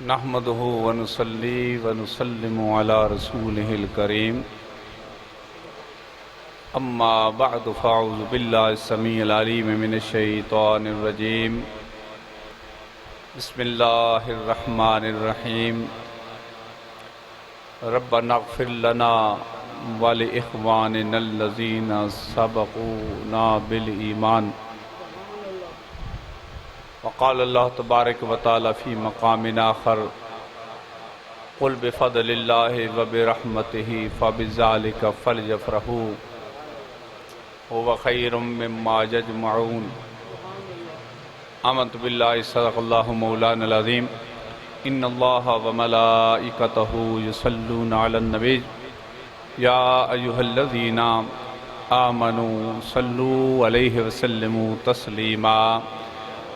نحمده ونصلي ونسلم على رسوله الكريم اما بعد فاعوذ بالله السميع العليم من الشيطان الرجيم بسم الله الرحمن الرحيم ربنا اغفر لنا ولإخواننا الذين سبقونا بالإيمان وقال الله تبارك وتعالى في مقام آخر قل بفضل الله وبرحمته فبذلك فليفرحوا هو خير مما يجمعون آمنت بالله صدق الله مولانا العظيم إن الله وملائكته يصلون على النبي يا أيها الذين آمنوا صلوا عليه وسلموا تسليما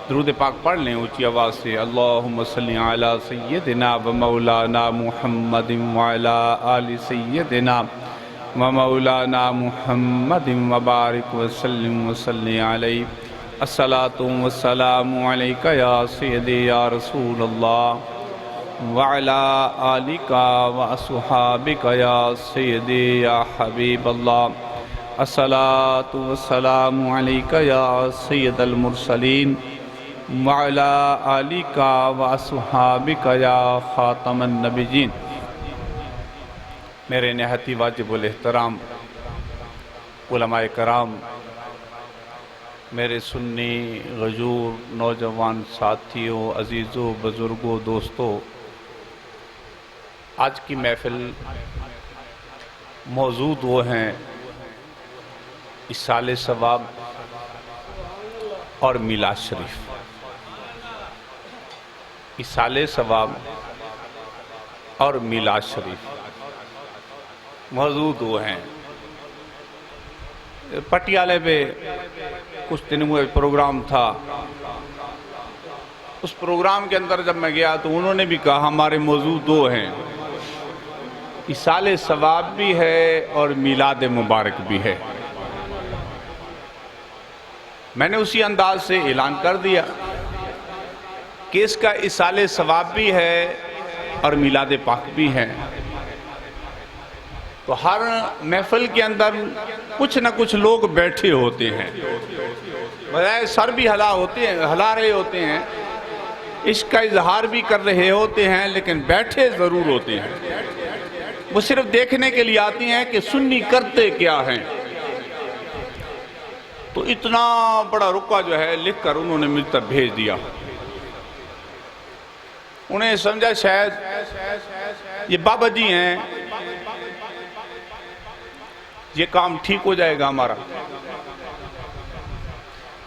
درود پاک پڑھ لیں اونچی آواز سے اللہم صلی علی سیدنا و مولانا محمد وعلی آل سیدنا و مولانا محمد وبارک وسلم وصلی علیہ الصلاة والسلام علیکہ یا سیدی یا رسول اللہ وعلی آلک و اصحابک یا سیدی یا حبیب اللہ الصلاة والسلام علیکہ یا سید المرسلین وعلى آلِكَ وَأَصْحَابِكَ يَا خاتم النبیین۔ میرے نہایت واجب الاحترام علماء کرام، میرے سنی غیور نوجوان ساتھیوں، عزیزوں، بزرگوں، دوستوں، آج کی محفل موجود وہ ہیں اِصالِ ثواب اور میلاد شریف۔ اِصالِ ثواب اور میلاد شریف موجود وہ ہیں۔ پٹیالے پہ کچھ دنوں میں پروگرام تھا، اس پروگرام کے اندر جب میں گیا تو انہوں نے بھی کہا ہمارے موضوع دو ہیں، اِصالِ ثواب بھی ہے اور میلاد مبارک بھی ہے۔ میں نے اسی انداز سے اعلان کر دیا کہ اس کا اِصالِ ثواب بھی ہے اور میلاد پاک بھی ہے۔ تو ہر محفل کے اندر کچھ نہ کچھ لوگ بیٹھے ہوتے ہیں، بجائے سر بھی ہلا رہے ہوتے ہیں، عشق کا اظہار بھی کر رہے ہوتے ہیں، لیکن بیٹھے ضرور ہوتے ہیں۔ وہ صرف دیکھنے کے لیے آتے ہیں کہ سنی کرتے کیا ہیں۔ تو اتنا بڑا رکعہ جو ہے لکھ کر انہوں نے مجھ تک بھیج دیا۔ انہیں سمجھا شاید یہ بابا جی ہیں، یہ کام ٹھیک ہو جائے گا ہمارا۔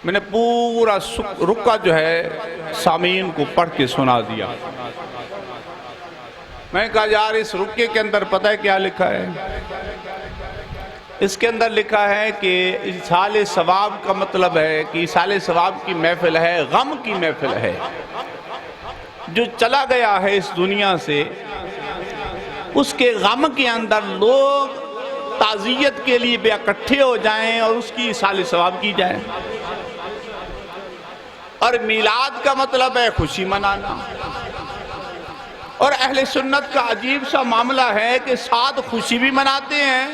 میں نے پورا رکعہ جو ہے سامعین کو پڑھ کے سنا دیا۔ میں نے کہا یار اس رکعے کے اندر پتہ ہے کیا لکھا ہے؟ اس کے اندر لکھا ہے کہ اِصالِ ثواب کا مطلب ہے کہ اِصالِ ثواب کی محفل ہے، غم کی محفل ہے۔ جو چلا گیا ہے اس دنیا سے، اس کے غم کے اندر لوگ تعزیت کے لیے بے اکٹھے ہو جائیں اور اس کی اِصالِ ثواب کی جائے۔ اور میلاد کا مطلب ہے خوشی منانا۔ اور اہل سنت کا عجیب سا معاملہ ہے کہ ساتھ خوشی بھی مناتے ہیں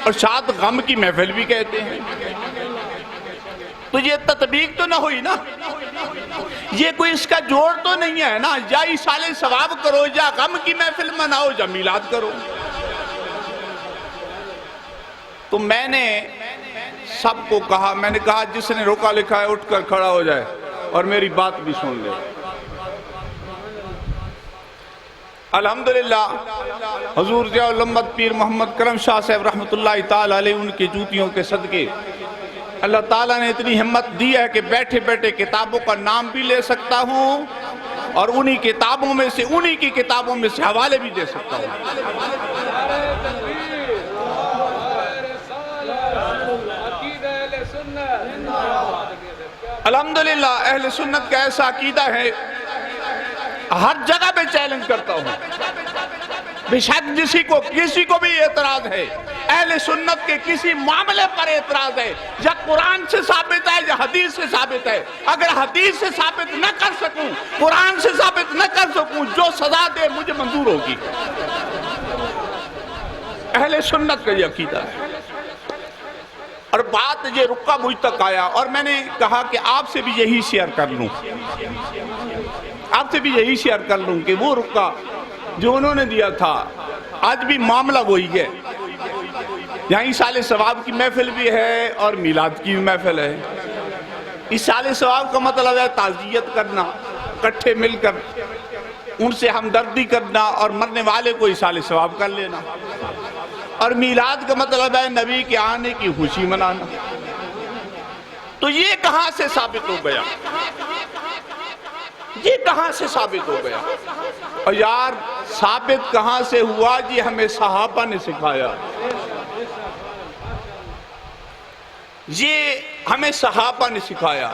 اور ساتھ غم کی محفل بھی کہتے ہیں۔ تو یہ تطبیق تو نہ ہوئی نا، یہ کوئی اس کا جوڑ تو نہیں ہے نا، یا اِصالِ ثواب کرو یا غم کی محفل مناؤ یا میلاد کرو۔ تو میں نے سب کو کہا، میں نے کہا جس نے رکعہ لکھا ہے اٹھ کر کھڑا ہو جائے اور میری بات بھی سن لے۔ الحمدللہ حضور ضیاء الامت پیر محمد کرم شاہ صاحب رحمت اللہ تعالیٰ علیہ، ان کی جوتیوں کے صدقے اللہ تعالیٰ نے اتنی ہمت دی ہے کہ بیٹھے بیٹھے کتابوں کا نام بھی لے سکتا ہوں اور انہی کتابوں میں سے، انہی کی کتابوں میں سے حوالے بھی دے سکتا ہوں۔ الحمدللہ اہل سنت کا ایسا عقیدہ ہے، ہر جگہ پہ چیلنج کرتا ہوں۔ بے شک کسی کو بھی اعتراض ہے، اہل سنت کے کسی معاملے پر اعتراض ہے، یا قرآن سے ثابت ہے یا حدیث سے ثابت ہے، اگر حدیث سے ثابت نہ کر سکوں، قرآن سے ثابت نہ کر سکوں، جو سزا دے مجھے منظور ہوگی۔ اہل سنت کا یہ عقیدہ ہے۔ اور بات یہ رکا مجھ تک آیا اور میں نے کہا کہ آپ سے بھی یہی شیئر کر لوں، آپ سے بھی یہی شیئر کر لوں کہ وہ رکا جو انہوں نے دیا تھا آج بھی معاملہ وہی ہے۔ یہاں ایصال ثواب کی محفل بھی ہے اور میلاد کی بھی محفل ہے۔ ایصال ثواب کا مطلب ہے تعزیت کرنا، اکٹھے مل کر ان سے ہمدردی کرنا اور مرنے والے کو ایصال ثواب کر لینا۔ اور میلاد کا مطلب ہے نبی کے آنے کی خوشی منانا۔ تو یہ کہاں سے ثابت ہو گیا؟ یہ کہاں سے ثابت ہو گیا؟ اور یار ثابت کہاں سے ہوا؟ جی ہمیں صحابہ نے سکھایا، یہ ہمیں صحابہ نے سکھایا۔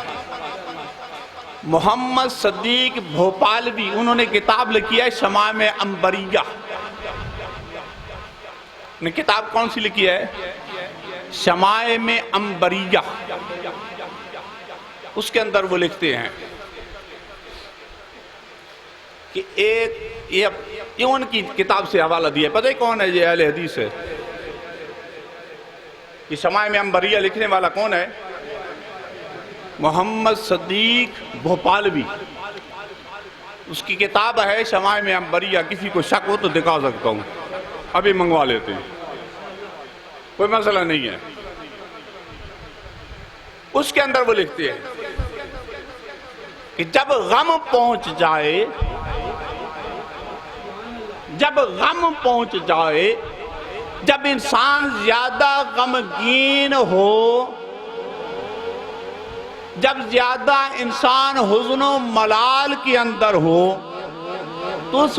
محمد صدیق بھوپالوی انہوں نے کتاب لکھی ہے شمائم عنبریہ۔ نے کتاب کون سی لکھی ہے؟ شمائم عنبریہ۔ اس کے اندر وہ لکھتے ہیں کہ ایک یہ ان کی کتاب سے حوالہ دیا ہے، پتہ ہے کون ہے یہ اہل حدیث ہے؟ یہ شمائم عنبریہ لکھنے والا کون ہے؟ محمد صدیق بھوپالوی۔ اس کی کتاب ہے شمائم عنبریہ، کسی کو شک ہو تو دکھا سکتا ہوں، ابھی منگوا لیتے ہیں، کوئی مسئلہ نہیں ہے۔ اس کے اندر وہ لکھتے ہیں کہ جب غم پہنچ جائے، جب غم پہنچ جائے، جب انسان زیادہ غمگین ہو، جب زیادہ انسان حزن و ملال کے اندر ہو، تو اس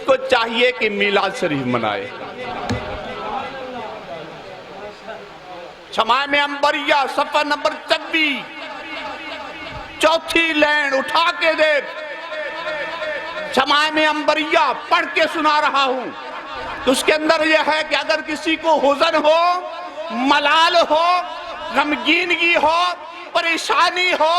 کو چاہیے کہ میلاد شریف منائے۔ شمائم عنبریہ صفحہ نمبر 26، چوتھی لائن اٹھا کے دیکھ۔ شمائم عنبریہ پڑھ کے سنا رہا ہوں، تو اس کے اندر یہ ہے کہ اگر کسی کو حزن ہو، ملال ہو، غمگینگی ہو، پریشانی ہو،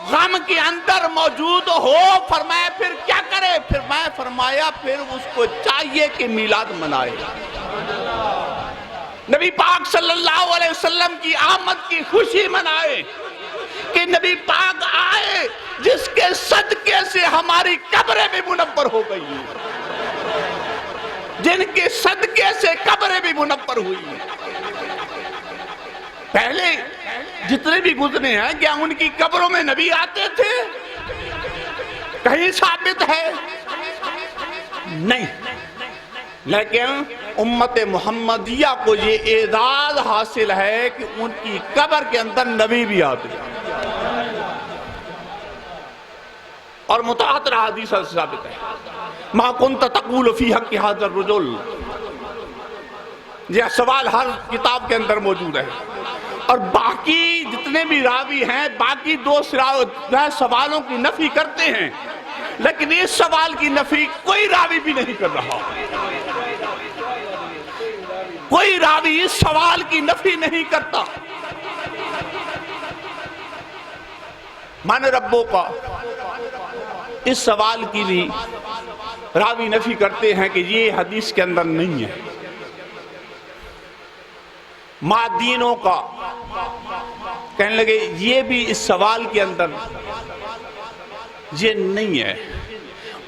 غم کے اندر موجود ہو، فرمایا پھر کیا کرے؟ پھر میں فرمایا پھر اس کو چاہیے کہ میلاد منائے، نبی پاک صلی اللہ علیہ وسلم کی آمد کی خوشی منائے، کہ نبی پاک آئے جس کے صدقے سے ہماری قبریں بھی منور ہو گئی ہیں، جن کے صدقے سے قبریں بھی منور ہوئی ہیں۔ پہلے جتنے بھی گزرے ہیں کیا ان کی قبروں میں نبی آتے تھے؟ کہیں ثابت ہے؟ نہیں۔ لیکن امت محمدیہ کو یہ اعزاز حاصل ہے کہ ان کی قبر کے اندر نبی بھی آتے ہیں، اور متواتر حدیث سے ثابت ہے۔ ما کنت تقول فی حق ھذا الرجل، یہ سوال ہر کتاب کے اندر موجود ہے۔ اور باقی جتنے بھی راوی ہیں باقی دو سوالوں کی نفی کرتے ہیں، لیکن اس سوال کی نفی کوئی راوی بھی نہیں کر رہا، کوئی راوی اس سوال کی نفی نہیں کرتا۔ من ربوں کا اس سوال کی بھی راوی نفی کرتے ہیں کہ یہ حدیث کے اندر نہیں ہے۔ مادینوں کا کہنے لگے یہ بھی اس سوال کے اندر یہ نہیں ہے،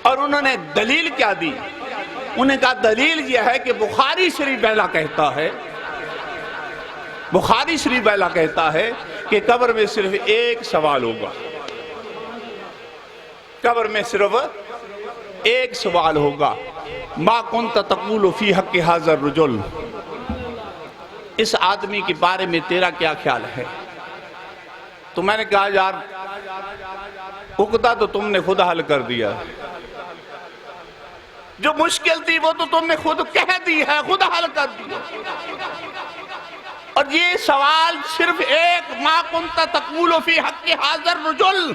اور انہوں نے دلیل کیا دی؟ انہوں نے کہا دلیل یہ ہے کہ بخاری شریف پہلا کہتا ہے، بخاری شریف پہلا کہتا ہے کہ قبر میں صرف ایک سوال ہوگا، قبر میں صرف ایک سوال ہوگا، ما کنت تقول فی حق ھذا الرجل، اس آدمی کے بارے میں تیرا کیا خیال ہے؟ تو میں نے کہا یار عقدہ تو تم نے خود حل کر دیا، جو مشکل تھی وہ تو تم نے خود کہہ دی ہے، خود حل کر دیا۔ اور یہ سوال صرف ایک ما کنت تقول فی حق ھذا الرجل،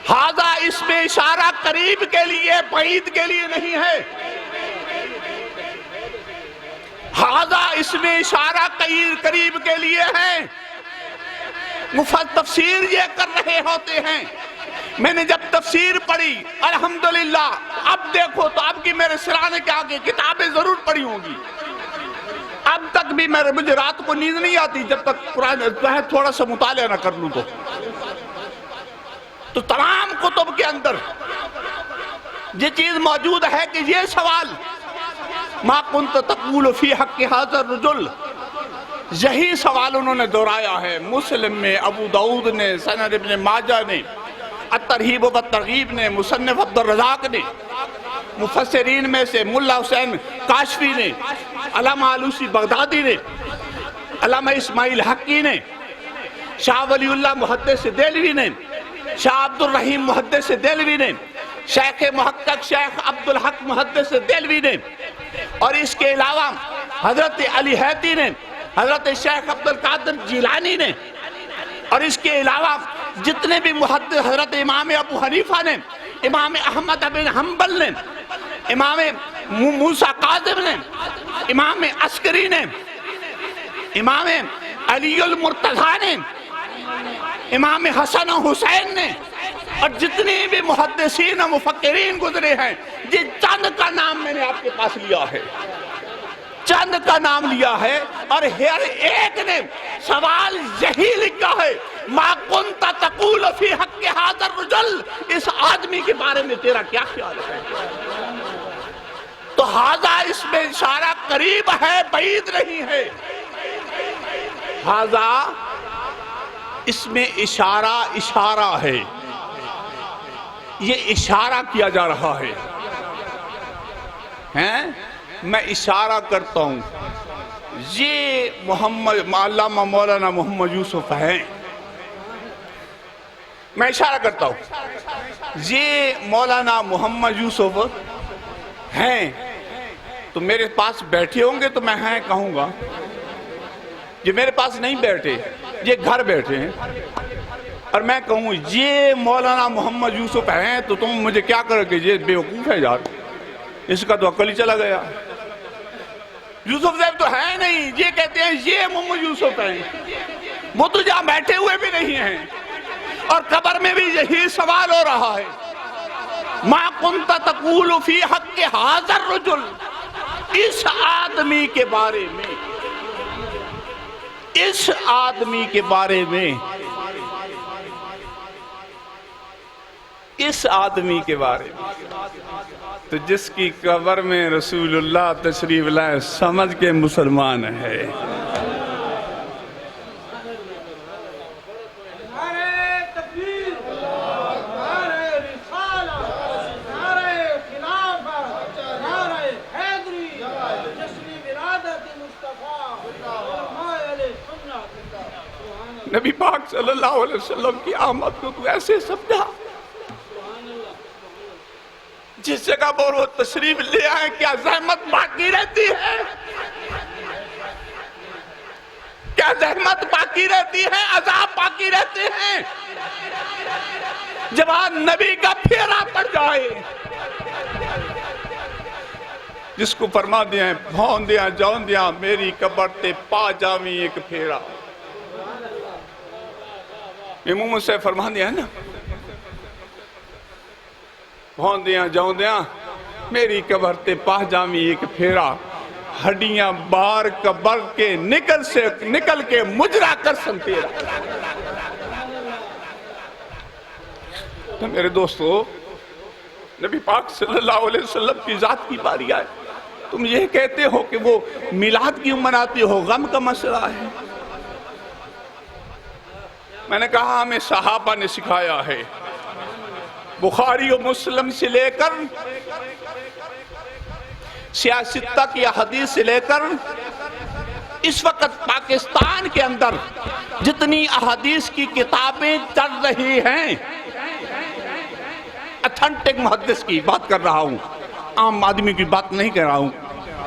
ھذا اس میں اشارہ قریب کے لیے بعید کے لیے نہیں ہے، ھذا اس میں اشارہ قریب کے لیے ہے۔ مفسر تفسیر یہ کر رہے ہوتے ہیں میں نے جب تفسیر پڑھی الحمدللہ، اب دیکھو تو اب کی میرے سرانے کے آگے کتابیں ضرور پڑھی ہوں گی، اب تک بھی مجھے رات کو نیند نہیں آتی جب تک قرآن تھوڑا سا مطالعہ نہ کر لوں تو تمام کتب کے اندر یہ چیز موجود ہے کہ یہ سوال ما کنت تقول فی حق ھذا الرجل، یہی سوال انہوں نے دہرایا ہے مسلم میں، ابو داؤد نے، سند ابن ماجہ نے، الترغیب والترغیب نے، مصنف عبد الرزاق نے، مفسرین میں سے ملا حسین کاشفی نے، علامہ علوسی بغدادی نے، علامہ اسماعیل حقی نے، شاہ ولی اللہ محدث دہلوی نے، شاہ عبد الرحیم محدث دہلوی نے، شیخ محقق شیخ عبدالحق محدث دہلوی نے، اور اس کے علاوہ حضرت علی حیدی نے، حضرت شیخ عبدالقادر جیلانی نے، اور اس کے علاوہ جتنے بھی محدث حضرت امام ابو حنیفہ نے، امام احمد بن حنبل نے، امام موسیٰ کاظم نے، امام عسکری نے، امام علی المرتضیٰ نے، امام حسن و حسین نے، اور جتنے بھی محدثین و مفکرین گزرے ہیں، یہ چند کا نام میں نے آپ کے پاس لیا ہے، چند کا نام لیا ہے، اور ہر ایک نے سوال یہی لکھا ہے ما کنت تقول فی حق ھذا الرجل، اس آدمی کے بارے میں تیرا کیا خیال ہے؟ تو ھذا اس میں اشارہ قریب ہے، بعید نہیں ہے، ھذا اس میں اشارہ ہے، یہ اشارہ کیا جا رہا ہے، میں اشارہ کرتا ہوں، یہ علامہ مولانا محمد یوسف ہیں، میں اشارہ کرتا ہوں، یہ مولانا محمد یوسف ہیں، تو میرے پاس بیٹھے ہوں گے تو میں ہیں کہوں گا، یہ میرے پاس نہیں بیٹھے، یہ گھر بیٹھے ہیں، اور میں کہوں یہ مولانا محمد یوسف ہیں تو تم مجھے کیا کرو گے؟ یہ بیوقوف ہے یار، اس کا تو عقل ہی چلا گیا، یوسف صاحب تو ہے نہیں، یہ کہتے ہیں یہ محمد یوسف ہیں، وہ تو جہاں بیٹھے ہوئے بھی نہیں ہیں، اور قبر میں بھی یہی سوال ہو رہا ہے ما کنت تقول فی حق ھذا الرجل، اس آدمی کے بارے میں، اس آدمی کے بارے میں، اس آدمی کے بارے میں، تو جس کی قبر میں رسول اللہ تشریف لائے سمجھ کے مسلمان ہے، نبی پاک صلی اللہ علیہ وسلم کی آمد کو تو ایسے سمجھا، جس جگہ پر وہ تشریف لے آئے کیا زحمت باقی رہتی ہے؟ کیا زحمت باقی رہتی ہے؟ عذاب باقی رہتے ہیں؟ جب آج نبی کا پھیرا پڑ جائے، جس کو فرما دیا بھون دیا جون دیا میری قبر تے پا جاویں ایک پھیرا، امام سے فرما دیا ہے نا، بھون دیا جون دیا میری قبر تے پا جاویں ایک پھیرا، ہڈیاں بار قبر کے نکل کے مجرا کر سن تیرا۔ تو میرے دوستو، نبی پاک صلی اللہ علیہ وسلم کی ذات کی باری آئے، تم یہ کہتے ہو کہ وہ میلاد کیوں مناتے ہو؟ غم کا مسئلہ ہے۔ میں نے کہا ہمیں صحابہ نے سکھایا ہے، بخاری و مسلم سے لے کر سیاستہ کی حدیث سے لے کر اس وقت پاکستان کے اندر جتنی احادیث کی کتابیں چل رہی ہیں، اتھنٹک محدث کی بات کر رہا ہوں، عام آدمی کی بات نہیں کر رہا ہوں،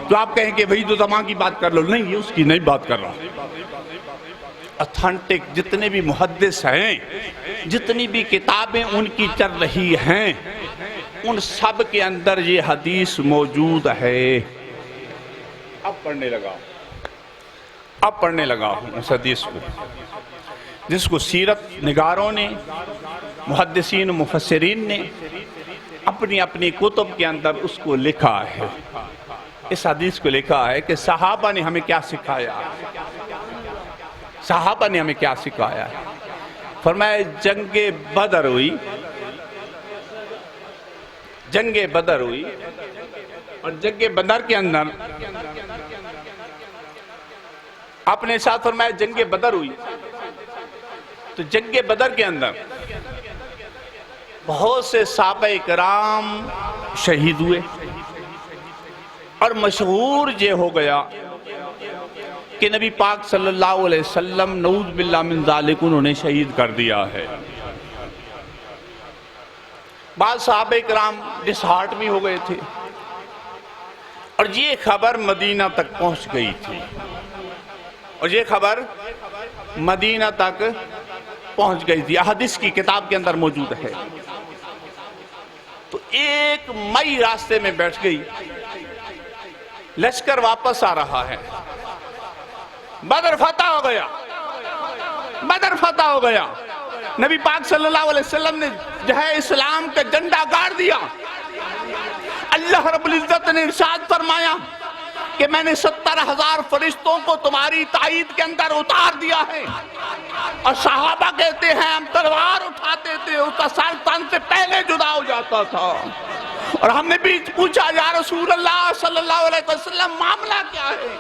تو آپ کہیں کہ بھئی تو زمان کی بات کر لو، نہیں، یہ اس کی نہیں بات کر رہا ہوں۔ اتھنٹک جتنے بھی محدث ہیں، جتنی بھی کتابیں ان کی چل رہی ہیں، ان سب کے اندر یہ حدیث موجود ہے۔ اب پڑھنے لگا ہوں اس حدیث کو۔ جس کو سیرت نگاروں نے، محدثین و مفسرین نے اپنی اپنی کتب کے اندر اس کو لکھا ہے۔ اس حدیث کو لکھا ہے کہ صحابہ نے ہمیں کیا سکھایا، صحابہ نے ہمیں کیا سکھایا ہے۔ فرمایا جنگ بدر ہوئی، جنگ بدر ہوئی، اور جنگ بدر کے اندر آپ نے ساتھ فرمایا جنگ بدر ہوئی، تو جنگ بدر کے اندر بہت سے صحابہ کرام شہید ہوئے، اور مشہور یہ ہو گیا کہ نبی پاک صلی اللہ علیہ وسلم نعوذ باللہ من ذالک انہوں نے شہید کر دیا ہے۔ بعض صحابہ کرام ڈس ہارٹ بھی ہو گئے تھے، اور یہ خبر مدینہ تک پہنچ گئی تھی، اور یہ خبر مدینہ تک پہنچ گئی تھی، احادیث کی کتاب کے اندر موجود ہے۔ تو ایک مئی راستے میں بیٹھ گئی، لشکر واپس آ رہا ہے، بدر فتح ہو گیا، بدر فتح ہو گیا، نبی پاک صلی اللہ علیہ وسلم نے جو ہے اسلام کا جھنڈا گاڑ دیا۔ اللہ رب العزت نے ارشاد فرمایا کہ میں نے 70,000 فرشتوں کو تمہاری تائید کے اندر اتار دیا ہے، اور صحابہ کہتے ہیں ہم تلوار اٹھاتے تھے، اس کا سر تن سے پہلے جدا ہو جاتا تھا، اور ہم نے بھی پوچھا یا رسول اللہ صلی اللہ علیہ وسلم معاملہ کیا ہے؟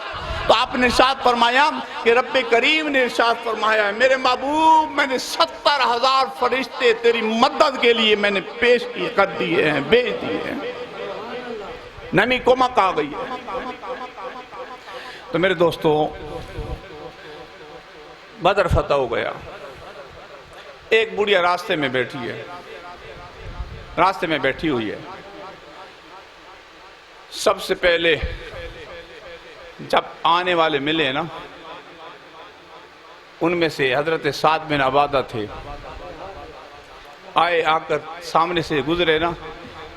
تو آپ نے ارشاد فرمایا کہ رب کریم نے ارشاد فرمایا ہے میرے محبوب میں نے 70,000 فرشتے تیری مدد کے لیے میں نے پیش کر دیے ہیں، بھیج دیے ہیں، نمی کمک آ گئی ہے۔ تو میرے دوستو بدر فتح ہو گیا، ایک بڑھیا راستے میں بیٹھی ہے، راستے میں بیٹھی ہوئی ہے۔ سب سے پہلے جب آنے والے ملے نا، ان میں سے حضرت سعد بن عبادہ تھے، آئے، آ کر سامنے سے گزرے نا،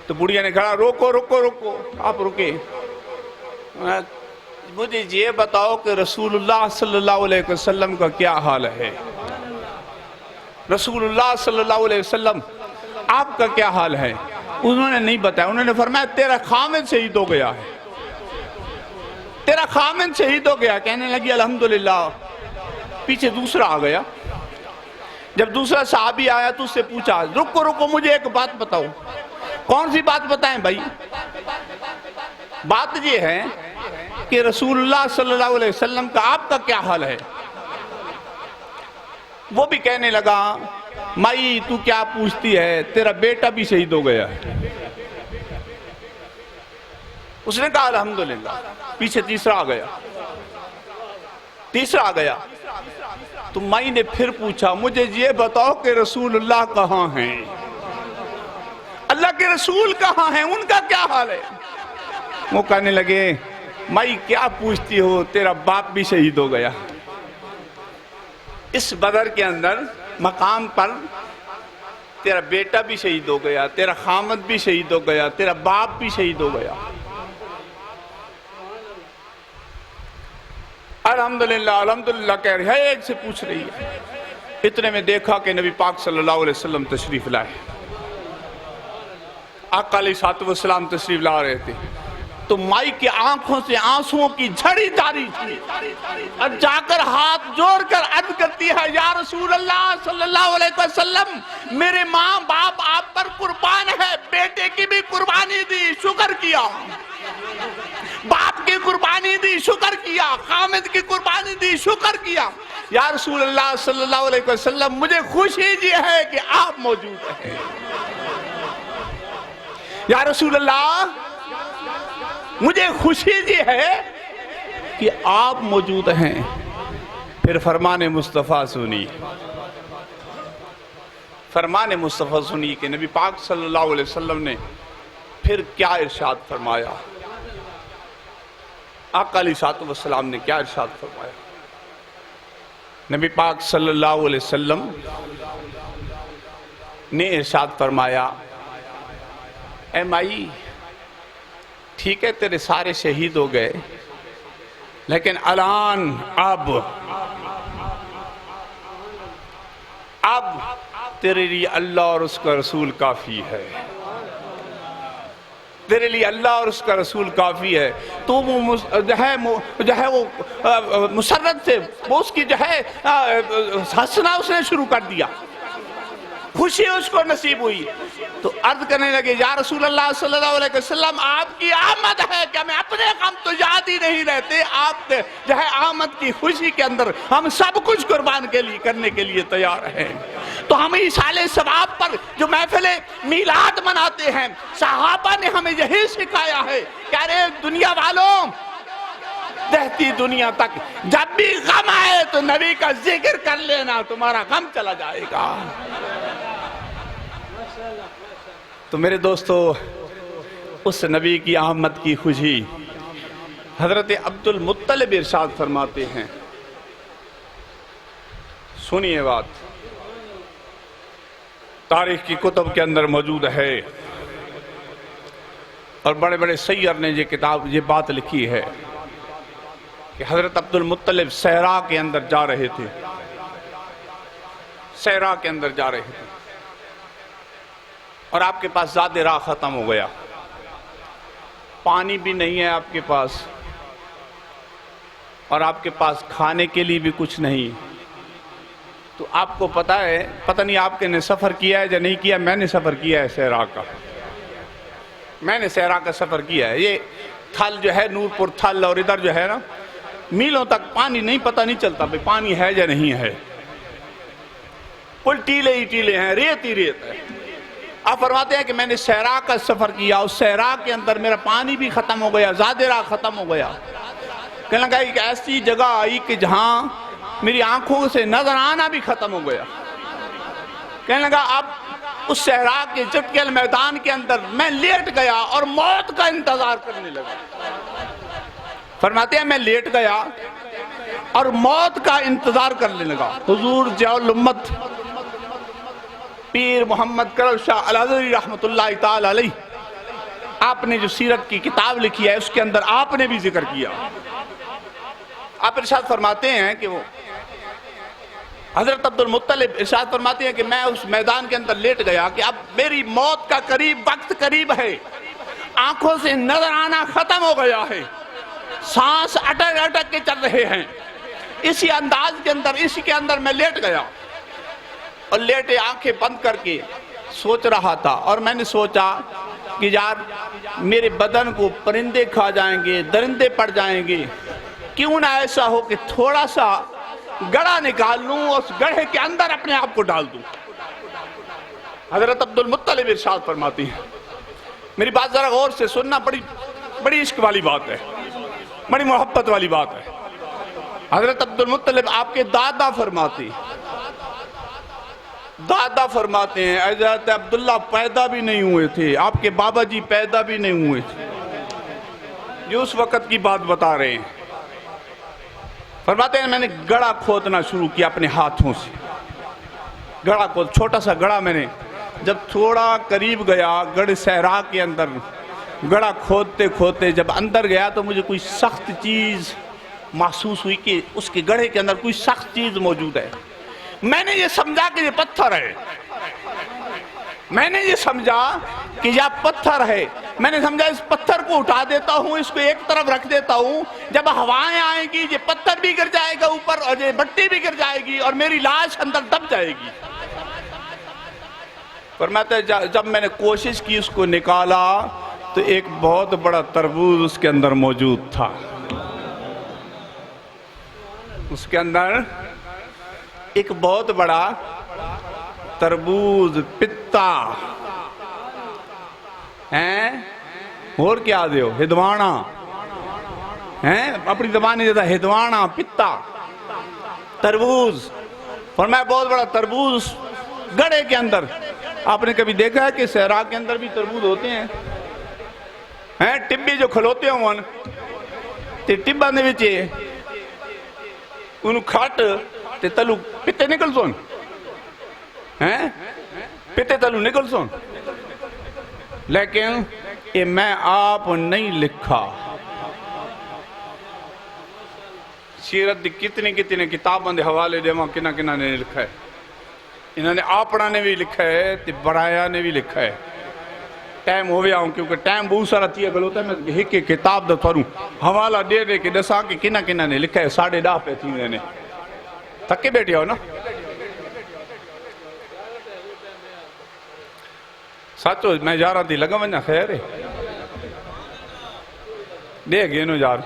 تو بڑھیا نے کہا روکو روکو روکو، آپ رکے، مجھے یہ بتاؤ کہ رسول اللہ صلی اللہ علیہ وسلم کا کیا حال ہے، رسول اللہ صلی اللہ علیہ وسلم آپ کا کیا حال ہے؟ انہوں نے نہیں بتایا، انہوں نے فرمایا تیرا خامد شہید ہو گیا ہے، تیرا خامد شہید ہو گیا۔ کہنے لگی الحمدللہ۔ پیچھے دوسرا آ گیا، جب دوسرا صحابی آیا تو اس سے پوچھا رکو رکو مجھے ایک بات بتاؤ۔ کون سی بات بتائیں بھائی؟ بات یہ ہے کہ رسول اللہ صلی اللہ علیہ وسلم کا آپ کا کیا حال ہے؟ وہ بھی کہنے لگا مائی تو کیا پوچھتی ہے، تیرا بیٹا بھی شہید ہو گیا ہے۔ اس نے کہا الحمدللہ۔ پیچھے تیسرا آ گیا، تیسرا آ گیا، تو مائی نے پھر پوچھا مجھے یہ بتاؤ کہ رسول اللہ کہاں ہیں، اللہ کے رسول کہاں ہیں، ان کا کیا حال ہے؟ وہ کہنے لگے مائی کیا پوچھتی ہو، تیرا باپ بھی شہید ہو گیا۔ اس بدر کے اندر مقام پر تیرا بیٹا بھی شہید ہو گیا، تیرا خامد بھی شہید ہو گیا، تیرا باپ بھی شہید ہو گیا۔ الحمدللہ الحمدللہ کہہ رہی ہے، ایک سے پوچھ رہی ہے۔ اتنے میں دیکھا کہ نبی پاک صلی اللہ علیہ وسلم تشریف لائے، آقا علیہ السلام تشریف لا رہے تھے، تو مائی کی آنکھوں سے آنسوؤں کی جھڑی جاری تھی، اور جا کر ہاتھ جوڑ کر عرض کرتی ہے یا رسول اللہ صلی اللہ علیہ وسلم میرے ماں باپ آپ پر قربان ہے، بیٹے کی بھی قربانی دی، شکر کیا، باپ کی قربانی دی، شکر کیا، خامد کی قربانی دی، شکر کیا۔ یا رسول اللہ صلی اللہ علیہ وسلم مجھے خوشی جی ہے کہ آپ موجود ہیں، یا رسول اللہ مجھے خوشی جی ہے کہ آپ موجود ہیں۔ پھر فرمان مصطفیٰ سنی، فرمان مصطفیٰ سنی کہ نبی پاک صلی اللہ علیہ وسلم نے پھر کیا ارشاد فرمایا، آقا علیہ السلام نے کیا ارشاد فرمایا۔ نبی پاک صلی اللہ علیہ وسلم نے ارشاد فرمایا اے مائی ٹھیک ہے تیرے سارے شہید ہو گئے، لیکن الان اب تیرے لیے اللہ اور اس کا رسول کافی ہے، تیرے لیے اللہ اور اس کا رسول کافی ہے۔ تو وہ جو ہے وہ مسرت سے وہ اس کی جو ہے ہنسنا اس نے شروع کر دیا، خوشی اس کو نصیب ہوئی۔ تو عرض کرنے لگے یا رسول اللہ صلی اللہ علیہ وسلم آپ کی آمد ہے کہ ہمیں اپنے غم تو یاد ہی نہیں رہتے، آپ جو ہے آمد کی خوشی کے اندر ہم سب کچھ قربان کرنے کے لیے تیار ہیں۔ تو ہم ایصال ثواب پر جو محفل میلاد مناتے ہیں، صحابہ نے ہمیں یہی سکھایا ہے کہ ارے دنیا والوں، دہتی دنیا تک جب بھی غم آئے تو نبی کا ذکر کر لینا، تمہارا غم چلا جائے گا۔ تو میرے دوستو، اس نبی کی آمد کی خوشی حضرت عبد المطلب ارشاد فرماتے ہیں، سنیے بات، تاریخ کی کتب کے اندر موجود ہے، اور بڑے بڑے سیر نے یہ بات لکھی ہے کہ حضرت عبد المطلب صحرا کے اندر جا رہے تھے، صحرا کے اندر جا رہے تھے، اور آپ کے پاس زاد راہ ختم ہو گیا، پانی بھی نہیں ہے آپ کے پاس، اور آپ کے پاس کھانے کے لیے بھی کچھ نہیں۔ تو آپ کو پتہ ہے، پتہ نہیں آپ نے سفر کیا ہے یا نہیں کیا، میں نے سفر کیا ہے صحرا کا، میں نے صحرا کا سفر کیا ہے۔ یہ تھل جو ہے، نور پور تھل، اور ادھر جو ہے نا میلوں تک پانی نہیں، پتہ نہیں چلتا بھئی پانی ہے یا نہیں ہے، کل ٹیلے ہی ٹیلے ہیں، ریت ہی ریت ہے۔ آپ فرماتے ہیں کہ میں نے صحرا کا سفر کیا، اس صحرا کے اندر میرا پانی بھی ختم ہو گیا، زاد راہ ختم ہو گیا۔ کہنے لگا ایک ایسی جگہ آئی کہ جہاں میری آنکھوں سے نظر آنا بھی ختم ہو گیا۔ کہنے لگا اب اس صحرا کے چٹکل میدان کے اندر میں لیٹ گیا اور موت کا انتظار کرنے لگا۔ فرماتے ہیں میں لیٹ گیا اور موت کا انتظار کرنے لگا۔ حضور ضیاء الامت پیر محمد کرم شاہ الازہری رحمت اللہ تعالی علیہ، آپ نے جو سیرت کی کتاب لکھی ہے اس کے اندر آپ نے بھی ذکر کیا۔ آپ ارشاد فرماتے ہیں کہ وہ حضرت عبد المطلب ارشاد فرماتے ہیں کہ میں اس میدان کے اندر لیٹ گیا کہ اب میری موت کا وقت قریب ہے، آنکھوں سے نظر آنا ختم ہو گیا ہے، سانس اٹک اٹک کے چل رہے ہیں۔ اسی انداز کے اندر، اسی کے اندر میں لیٹ گیا، اور لیٹے آنکھیں بند کر کے سوچ رہا تھا، اور میں نے سوچا کہ یار میرے بدن کو پرندے کھا جائیں گے، درندے پڑ جائیں گے، کیوں نہ ایسا ہو کہ تھوڑا سا گڑھا نکال لوں اور اس گڑھے کے اندر اپنے آپ کو ڈال دوں۔ حضرت عبد المطلب ارشاد فرماتی ہیں، میری بات ذرا غور سے سننا، بڑی عشق والی بات ہے، بڑی محبت والی بات ہے۔ حضرت عبد المطلب آپ کے دادا فرماتے ہیں حضرت عبداللہ پیدا بھی نہیں ہوئے تھے، آپ کے بابا جی پیدا بھی نہیں ہوئے تھے، جو اس وقت کی بات بتا رہے ہیں۔ فرماتے ہیں میں نے گڑھا کھودنا شروع کیا اپنے ہاتھوں سے، چھوٹا سا گڑھا، میں نے جب تھوڑا قریب گیا گڑھ صحرا کے اندر، گڑھا کھودتے کھودتے جب اندر گیا تو مجھے کوئی سخت چیز محسوس ہوئی کہ اس کے گڑھے کے اندر کوئی سخت چیز موجود ہے۔ میں نے یہ سمجھا کہ یہ پتھر ہے، میں نے یہ سمجھا کہ یہ پتھر ہے، میں نے سمجھا اس پتھر کو اٹھا دیتا ہوں، اس کو ایک طرف رکھ دیتا ہوں، جب ہوائیں آئیں گی یہ پتھر بھی گر جائے گا اوپر، اور یہ مٹی بھی گر جائے گی، اور میری لاش اندر دب جائے گی۔ فرماتے ہیں جب میں نے کوشش کی اس کو نکالا تو ایک بہت بڑا تربوز اس کے اندر موجود تھا، اس کے اندر ایک بہت بڑا تربوز پتا ہیں، اور کیا دیو ہدوانا ہیں، اپنی زبان میں ہدوانا پتا تربوز، فرمایا بہت بڑا تربوز گڑھے کے اندر۔ آپ نے کبھی دیکھا ہے کہ صحرا کے اندر بھی تربوز ہوتے ہیں؟ ٹبے جو کھلوتے ہوں تے ٹبا دے وچ انہوں کھٹ تے تلو پتے نکل سون، پتے تلو نکل سون، لیکن یہ میں آپ نہیں لکھا، سیرت دی کتنی کتاباں دے حوالے دے وہاں کنہ نے لکھا ہے، انہوں نے آپنا نے بھی لکھا ہے تے برایا نے بھی لکھا ہے. ٹائم ہو گیا ہوں کیونکہ ٹائم بہت سارا تھی گلوتا ہے. میں ایک کتاب دا تھاروں حوالہ دے دے کے دساں کہ کنہ کنہ نے لکھا ہے. 10:30 پہ تھی نے تھکے بیٹھے ہو نا. سچو میں جا رہا تھی لگا ونجا خیر ہے دے گئے نو جار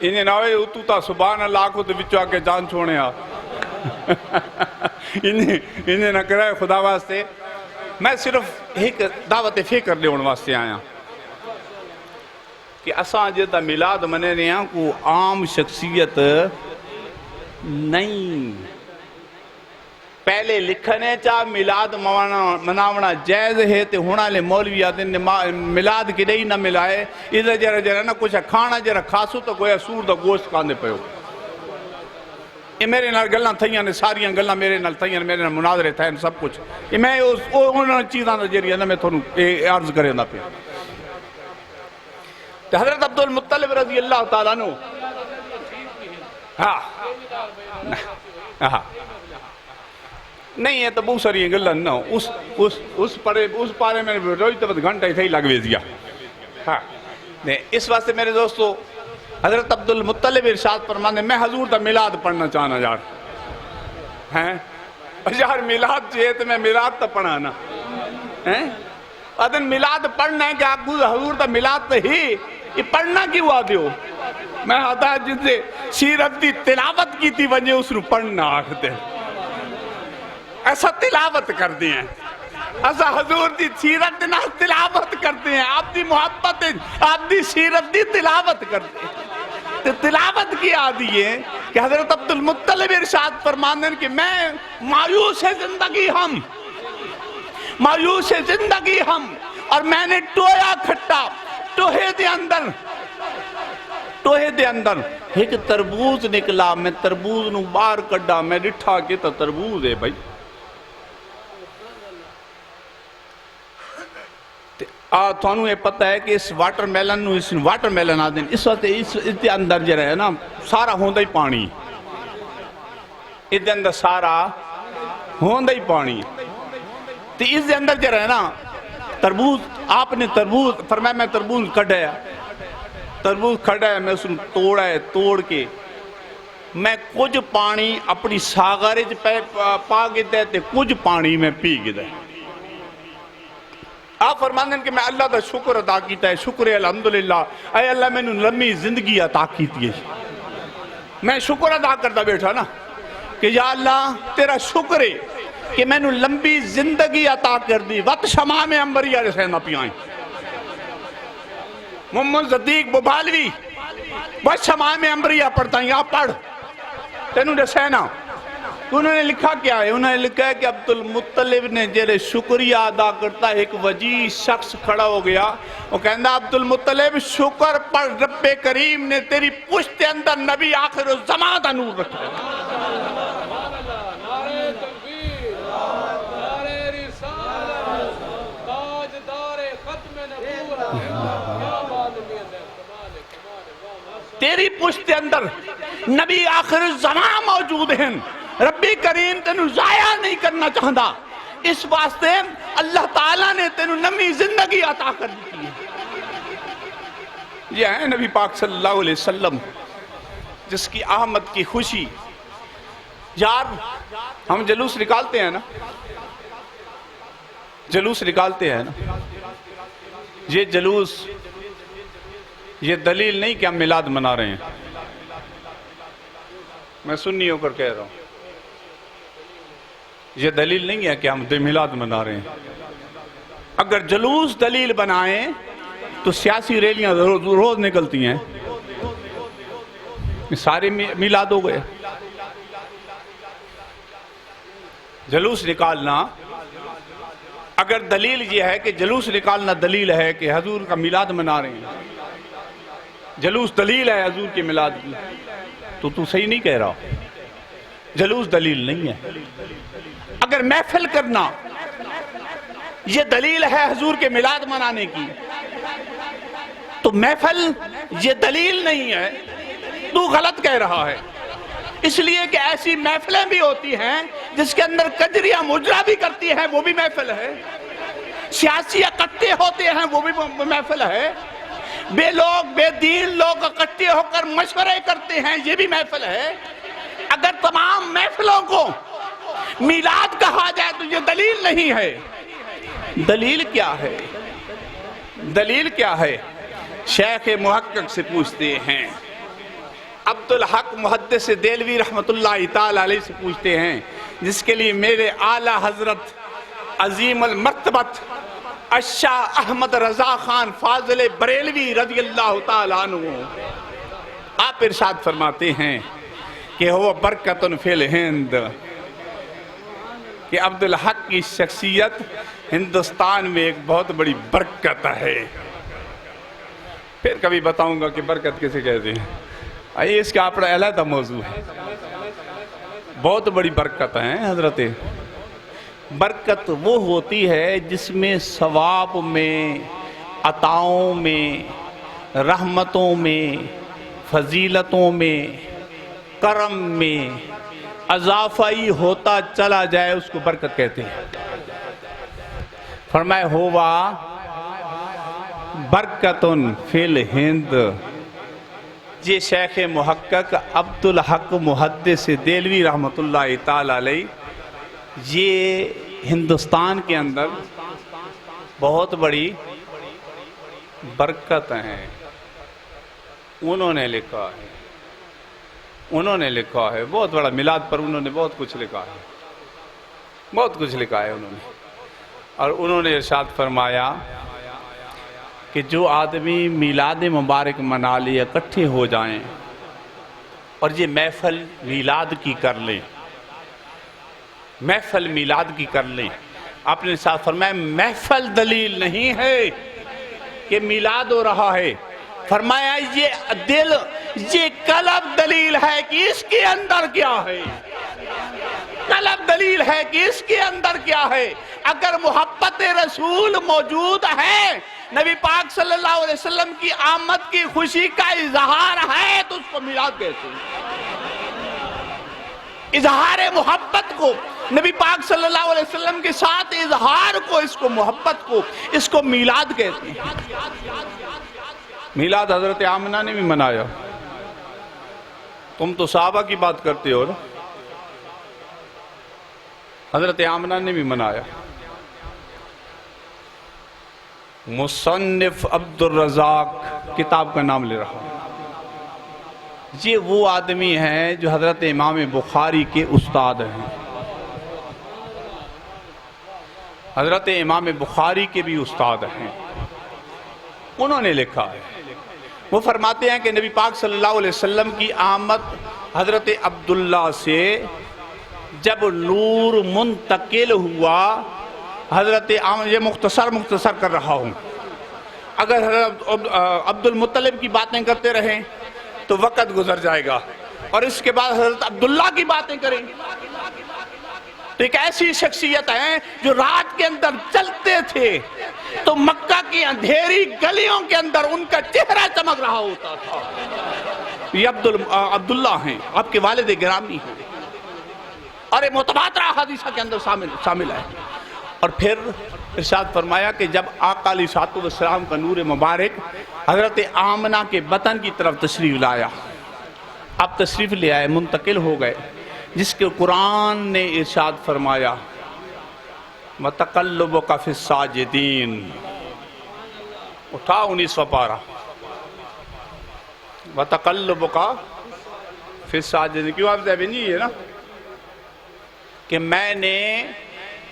انہیں ناوے اتو تا سبحان اللہ کو تو بچو آکے جان چھوڑے آ. انہیں نہ کرائے خدا واسطے. میں صرف ایک دعوت فکر لے ان واسطے آیا کہ اساں جیتا میلاد منے رہے ہیں کو عام شخصیت نہیں. پہلے لکھنے چاہ میلاد مناونا جائز ہے تے ہونا لے مولوی آتے میلاد کی نہیں نہ ملائے. ادھر جرہ جرہ نہ کچھ کھانا جرہ کھاسو تو کوئی سور دا گوشت کاندے پہ ہو. یہ میرے نال گلنا تھائیاں نے ساریاں گلنا میرے نال تھائیاں میرے نال مناظرے تھائیں سب کچھ. یہ میں انہوں چیزاں دا جریہ نا میں تھوڑوں عرض کریں دا پہ. حضرت عبدالمطلب رضی اللہ تعالیٰ نو ہاں نہیں ہے تو بہت ساری گلن نہ اس پارے میں روئی تو گھنٹہ ہی تھی لگ دیا. ہاں اس واسطے میرے دوستو حضرت عبدالمطلب ارشاد فرمانے میں حضور دا میلاد پڑھنا چاہنا یار. یار میلاد چاہیے تو میں میلاد تا پڑھانا ادن میلاد پڑھنا ہے کہ آپ حضور دا میلاد تا ہی یہ پڑھنا کیوں آ دیو. میں آتا ہے جن سے سیرت دی تلاوت کی تھی ونجے اس رو پڑھنا آکھتے ایسا تلاوت کر دی ہیں. ایسا حضور دی سیرت نہ تلاوت کرتے ہیں. آپ دی محبت آپ دی سیرت دی تلاوت کرتے ہیں. تلاوت کی آدھی ہے کہ حضرت عبدالمطلب ارشاد فرماندن کہ میں مایوس ہے زندگی ہم مایوس ہے زندگی ہم اور میں نے ٹویا کھٹا ٹوہے دے اندر ایک تربوز نکلا. میں تربوز نو بار کڈا میں ڈٹھا کے تو تربوز ہے بھائی. تھانوں یہ پتہ ہے کہ اس واٹر میلن آدھیں اس وقت اس دے اندر جو رہے نا سارا ہوندہ ہی پانی. اس دے اندر سارا ہوندہ ہی پانی. تو اس دے اندر جو رہے نا تربوز آپ نے تربوز فرمایا میں تربوز کھڑا ہے میں اس نے توڑا ہے. توڑ کے میں کچھ پانی اپنی ساغرج پا کے دیتے کچھ پانی میں پی کے دے. آپ فرماندن کہ میں اللہ دا شکر ادا کیتا ہے. شکر الحمدللہ اے اللہ میں نے لمبی زندگی عطا کیتی ہے. میں شکر ادا کرتا بیٹھا نا کہ یا اللہ تیرا شکر ہے کہ میں نے لمبی زندگی عطا کر دی. وقت شمع میں امبریہ رسے نہ پیائیں. محمد صدیق ببالوی وقت شمع میں امبریہ پڑھتا ہیں. آپ پڑھ تینوں رسے نہ. انہوں نے لکھا کیا ہے؟ انہوں نے لکھا ہے کہ عبدالمطلب نے جیرے شکریہ ادا کرتا ایک وجی شخص کھڑا ہو گیا. وہ کہندہ عبدالمطلب شکر پر رب کریم نے تیری پشت اندر نبی آخر الزمان دا نور رکھا ہے. نعرہ تکبیر نعرہ رسالت تاجدار ختم نبوت. تیری پشت اندر نبی آخر الزمان موجود ہیں. ربی کریم تینو ضائع نہیں کرنا چاہتا. اس واسطے اللہ تعالیٰ نے تینو نمی زندگی عطا کر دی ہے. یہ ہے نبی پاک صلی اللہ علیہ وسلم جس کی آمد کی خوشی. یار ہم جلوس نکالتے ہیں نا یہ جلوس یہ دلیل نہیں کہ ہم میلاد منا رہے ہیں. میں سنی ہو کر کہہ رہا ہوں یہ دلیل نہیں ہے کہ ہم میلاد منا رہے ہیں. اگر جلوس دلیل بنائیں تو سیاسی ریلیاں روز نکلتی ہیں. سارے میلاد ہو گئے. جلوس نکالنا اگر دلیل یہ ہے کہ جلوس نکالنا دلیل ہے کہ حضور کا میلاد منا رہے ہیں. جلوس دلیل ہے حضور کے میلاد کی تو صحیح نہیں کہہ رہا. جلوس دلیل نہیں ہے. اگر محفل کرنا یہ دلیل ہے حضور کے میلاد منانے کی تو محفل یہ دلیل نہیں ہے تو غلط کہہ رہا ہے. اس لیے کہ ایسی محفلیں بھی ہوتی ہیں جس کے اندر کجریاں مجرا بھی کرتی ہیں، وہ بھی محفل ہے. سیاسی اکٹھے ہوتے ہیں، وہ بھی محفل ہے. بے دین لوگ اکٹھے ہو کر مشورے کرتے ہیں، یہ بھی محفل ہے. اگر تمام محفلوں کو میلاد کہا جائے تو یہ دلیل نہیں ہے. دلیل کیا ہے؟ دلیل کیا ہے؟ شیخ محقق سے پوچھتے ہیں، عبدالحق محدث دہلوی رحمت اللہ تعالی علیہ سے پوچھتے ہیں، جس کے لیے میرے اعلی حضرت عظیم المرتبت الشاہ احمد رضا خان فاضل بریلوی رضی اللہ تعالیٰ عنہ آپ ارشاد فرماتے ہیں کہ وہ برکت فی الہند، کہ عبدالحق کی شخصیت ہندوستان میں ایک بہت بڑی برکت ہے. پھر کبھی بتاؤں گا کہ برکت کسے کہتے ہیں. آئیے اس کا اپنا علیحدہ موضوع ہے. بہت بڑی برکت ہے حضرت. برکت وہ ہوتی ہے جس میں ثواب میں، عطاؤں میں، رحمتوں میں، فضیلتوں میں، کرم میں اضافہ ہی ہوتا چلا جائے، اس کو برکت کہتے ہیں. فرمائے ہوا برکتن فی الہند. یہ شیخ محقق عبدالحق محدث دہلوی رحمت اللہ تعالی علیہ یہ ہندوستان کے اندر بہت بڑی برکت ہیں. انہوں نے لکھا ہے بہت بڑا میلاد پر انہوں نے بہت کچھ لکھا ہے انہوں نے. اور انہوں نے ارشاد فرمایا کہ جو آدمی میلاد مبارک منا لے، اکٹھے ہو جائیں اور یہ محفل میلاد کی کر لیں، محفل میلاد کی کر لیں. آپ نے ساتھ فرمایا محفل دلیل نہیں ہے کہ میلاد ہو رہا ہے. فرمایا یہ دل، یہ قلب دلیل ہے کہ اس کے اندر کیا ہے. قلب دلیل ہے کہ اس کے اندر کیا ہے. اگر محبت رسول موجود ہے، نبی پاک صلی اللہ علیہ وسلم کی آمد کی خوشی کا اظہار ہے، تو اس کو میلاد کہتے ہیں. اظہار محبت کو، نبی پاک صلی اللہ علیہ وسلم کے ساتھ اظہار کو، اس کو محبت کو، اس کو میلاد کہتے ہیں. میلاد حضرت آمنہ نے بھی منایا. تم تو صحابہ کی بات کرتے ہو نا. حضرت آمنہ نے بھی منایا. مصنف عبد الرزاق کتاب کا نام لے رہا ہوں. یہ وہ آدمی ہیں جو حضرت امام بخاری کے استاد ہیں. حضرت امام بخاری کے بھی استاد ہیں. انہوں نے لکھا ہے، وہ فرماتے ہیں کہ نبی پاک صلی اللہ علیہ وسلم کی آمد حضرت عبداللہ سے جب نور منتقل ہوا، حضرت یہ مختصر کر رہا ہوں. اگر حضرت عبد المطلب کی باتیں کرتے رہیں تو وقت گزر جائے گا، اور اس کے بعد حضرت عبداللہ کی باتیں کریں تو ایک ایسی شخصیت ہے جو رات کے اندر چلتے تھے تو مکہ کی اندھیری گلیوں کے اندر ان کا چہرہ چمک رہا ہوتا تھا. یہ عبداللہ ہیں، آپ کے والد گرامی ہیں، اور یہ متواتر حدیثہ کے اندر شامل ہے. اور پھر ارشاد فرمایا کہ جب آقا علیہ الصلوۃ والسلام کا نور مبارک حضرت آمنہ کے بطن کی طرف تشریف لایا، آپ تشریف لے آئے، منتقل ہو گئے، جس کے قرآن نے ارشاد فرمایا وَتَقَلُّبُكَ فِي السَّاجِدِينَ. اٹھا 19واں پارہ. وَتَقَلُّبُكَ فِي السَّاجِدِينَ. کیوں آپ زیبین جی ہے نا کہ میں نے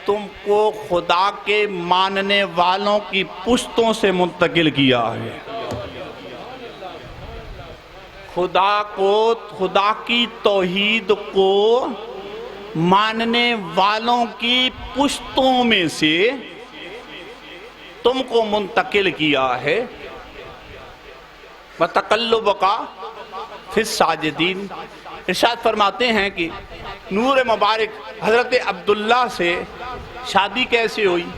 تم کو خدا کے ماننے والوں کی پشتوں سے منتقل کیا ہے. خدا کی توحید کو ماننے والوں کی پشتوں میں سے تم کو منتقل کیا ہے. وَتَقَلُّبُكَ فِي السَّاجِدِينَ. ارشاد فرماتے ہیں کہ نور مبارک حضرت عبداللہ سے شادی کیسے ہوئی.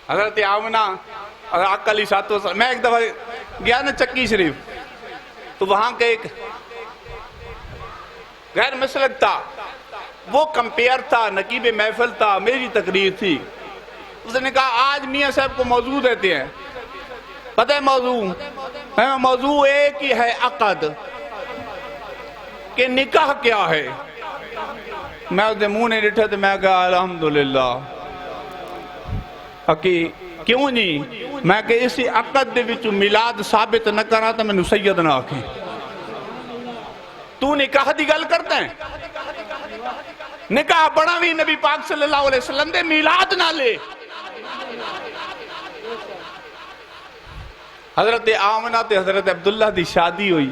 حضرت آمنہ اور آقا علیہ الصلوۃ والسلام، میں ایک دفعہ گیا نا چکی شریف، تو وہاں کے ایک غیر مسلک تھا، وہ کمپیئر تھا، نقیب محفل تھا، میری تقریر تھی، اس نے کہا آج میاں صاحب کو موضوع دیتے ہیں، پتہ ہے موضوع ایک ہی ہے، عقد، کہ نکاح کیا ہے۔ میں اس دے منہ نے ڈٹھا تو میں کہا الحمدللہ، کیوں نہیں؟ میں کہ اسی عقد دے وچ میلاد ثابت نہ کرا تو میں سید نہ آکھیں۔ تو نکاح دی گل کرتا ہے؟ نکاح بڑا بھی نبی پاک صلی اللہ علیہ وسلم دے میلاد نہ لے۔ حضرت آمنہ تے حضرت عبداللہ دی شادی ہوئی،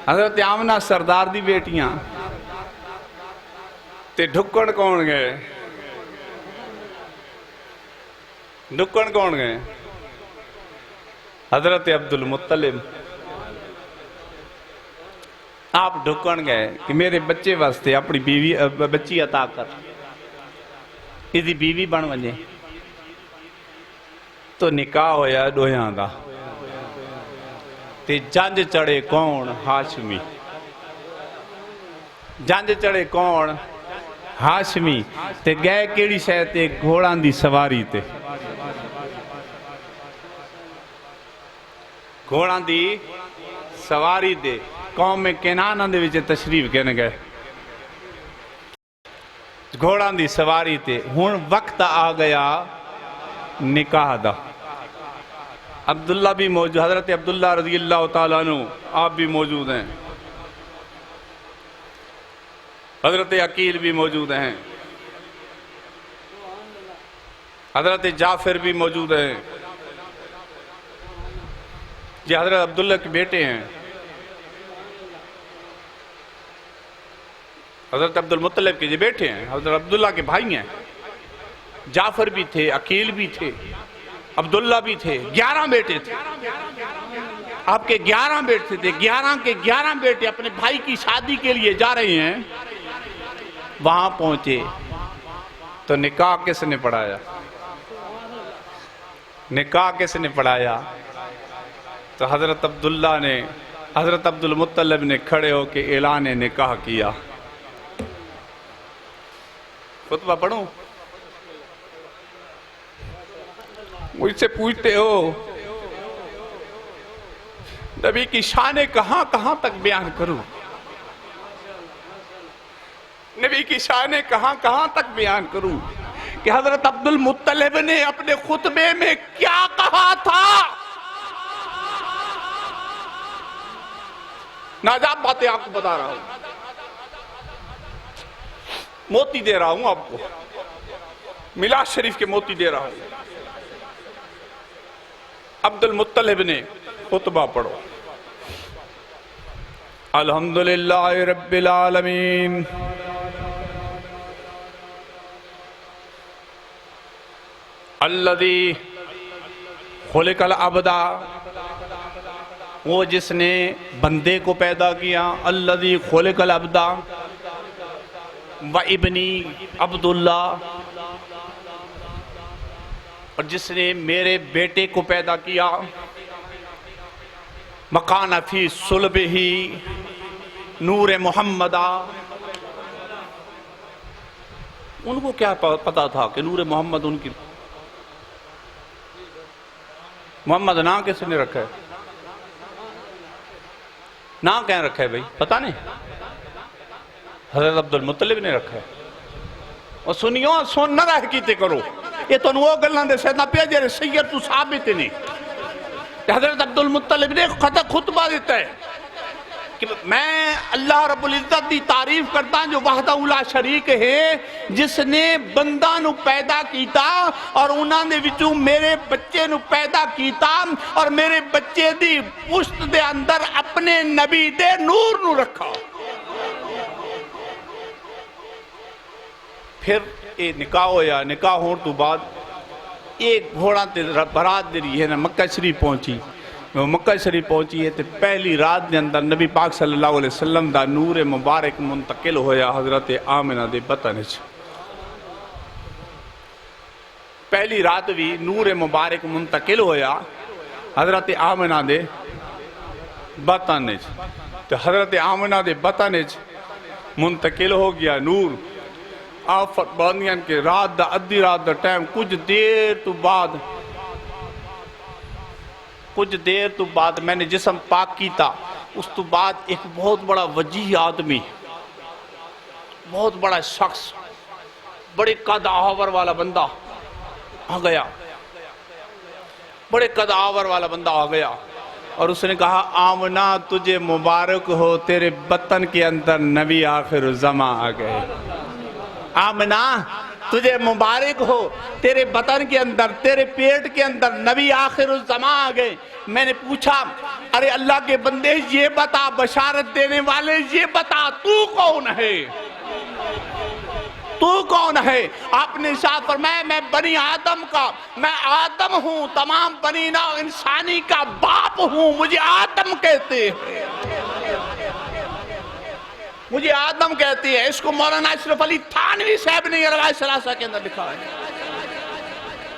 حضرت آمنہ سردار دی بیٹیاں تے ڈھکن کون گئے؟ ڈھکن کون گئے؟ حضرت عبدالمطلب۔ آپ ڈھکن گئے کہ میرے بچے واسطے اپنی بیوی بچی عطا کر، اسی بیوی بن ونجے۔ تو نکاح ہویا دویاں دا، تے جنج چڑے کون؟ ہاشمی۔ جنج چڑے کون؟ ہاشمی۔ تے گئے کیڑی شے تے؟ گھوڑاں دی سواری تے۔ گھوڑاں دی سواری تے قوم کنانہ دے وچ تشریف کہنے گئے، گھوڑاں دی سواری تے۔ ہن وقت آ گیا نکاح دا۔ عبداللہ بھی موجود، حضرت عبداللہ رضی اللہ تعالیٰ عنہ آپ بھی موجود ہیں، حضرت عقیل بھی موجود ہیں، حضرت جعفر بھی موجود ہیں، یہ حضرت عبداللہ کے بیٹے ہیں، حضرت عبدالمطلب کے یہ بیٹے ہیں، حضرت عبداللہ کے بھائی ہیں۔ جعفر بھی تھے، عقیل بھی تھے، عبداللہ بھی تھے، 11 بیٹے تھے، آپ کے 11 بیٹے تھے۔ 11 کے 11 بیٹے اپنے بھائی کی شادی کے لیے جا رہے ہیں، وہاں پہنچے تو نکاح کس نے پڑھایا؟ نکاح کس نے پڑھایا؟ تو حضرت عبداللہ نے، حضرت عبدالمطلب نے کھڑے ہو کے اعلان نکاح کیا۔ خطبہ پڑھوں؟ مجھ سے پوچھتے ہو نبی کی شان کہاں کہاں تک بیان کروں؟ نبی کی شان کہاں کہاں تک بیان کروں کہ حضرت عبدالمطلب نے اپنے خطبے میں کیا کہا تھا؟ ناجاب باتیں آپ کو بتا رہا ہوں، موتی دے رہا ہوں آپ کو، میلاد شریف کے موتی دے رہا ہوں۔ عبدالمطلب نے خطبہ پڑھو، الحمدللہ رب العالمین، الذی خلق العبد، وہ جس نے بندے کو پیدا کیا، الذی خلق العبد و ابنی عبداللہ، اور جس نے میرے بیٹے کو پیدا کیا، مکان فی صلبہ نور محمدہ۔ ان کو کیا پتا تھا کہ نور محمد ان کی؟ محمد نام کس نے رکھا ہے؟ نام کہیں رکھا ہے بھائی؟ پتا نہیں، حضرت عبدالمطلب نے رکھا ہے۔ اور سنیو، سن نہ رہ کیتے کرو، یہ تو وہ گلان دے سیدنا پیا جیرے سید تو ثابت نہیں۔ حضرت عبدالمطلب نے خطبہ دیتا ہے کہ میں اللہ رب العزت دی تعریف کرتا ہوں جو وحدہ لا شریک ہے، جس نے بندہ نو پیدا کیتا اور انہاں نے وچوں میرے بچے نو پیدا کیتا اور میرے بچے دی پشت دے اندر اپنے نبی دے نور نو رکھا۔ پھر یہ نکاح ہویا، نکاح ہون تو بعد ایک گھوڑا تے برات دے رہی ہے نا مکہ شریف پہنچی۔ وہ مکہ شریف پہنچی ہے تے پہلی رات دے اندر نبی پاک صلی اللہ علیہ وسلم دا نور مبارک منتقل ہویا حضرت آمنہ دے بطن وچ۔ پہلی رات بھی نور مبارک منتقل ہویا حضرت آمنہ دے بطن تو حضرت آمنہ دے بطن منتقل ہو گیا نور. آپ فرماندیاں کہ رات دا ادھی رات دا ٹائم کچھ دیر تو بعد میں نے جسم پاک کیتا. اس تو بعد ایک بہت بڑا وجیح آدمی، بہت بڑا شخص، بڑے قد آور والا بندہ آ گیا، بڑے قد آور والا بندہ آ گیا اور اس نے کہا آمنہ تجھے مبارک ہو، تیرے بطن کے اندر نبی آخر الزمان آ گئے. آمنہ تجھے مبارک ہو، تیرے بطن کے اندر، تیرے پیٹ کے اندر نبی آخر الزمان آ گئے. میں نے پوچھا ارے اللہ کے بندے یہ بتا، بشارت دینے والے یہ بتا تو کون ہے؟ تو کون ہے؟ آپ نے ارشاد فرمایا میں بنی آدم کا، میں آدم ہوں، تمام بنی نوع انسانی کا باپ ہوں، مجھے آدم کہتے ہیں، مجھے آدم کہتے ہیں. اس کو مولانا اشرف علی تھانوی صاحب نے رواج ثلاثہ کے اندر لکھا ہے.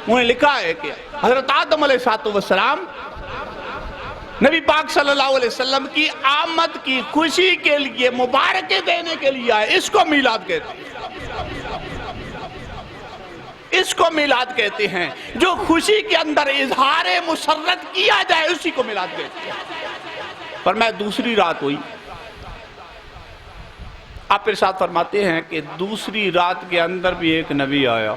انہوں نے لکھا ہے کہ حضرت آدم علیہ السلام نبی پاک صلی اللہ علیہ وسلم کی آمد کی خوشی کے لیے مبارکیں دینے کے لیے آئے. اس کو میلاد کہتے ہیں، اس کو میلاد کہتے ہیں. جو خوشی کے اندر اظہار مسرت کیا جائے اسی کو میلاد کہتے ہیں. پر میں دوسری رات ہوئی، آپ ارشاد فرماتے ہیں کہ دوسری رات کے اندر بھی ایک نبی آیا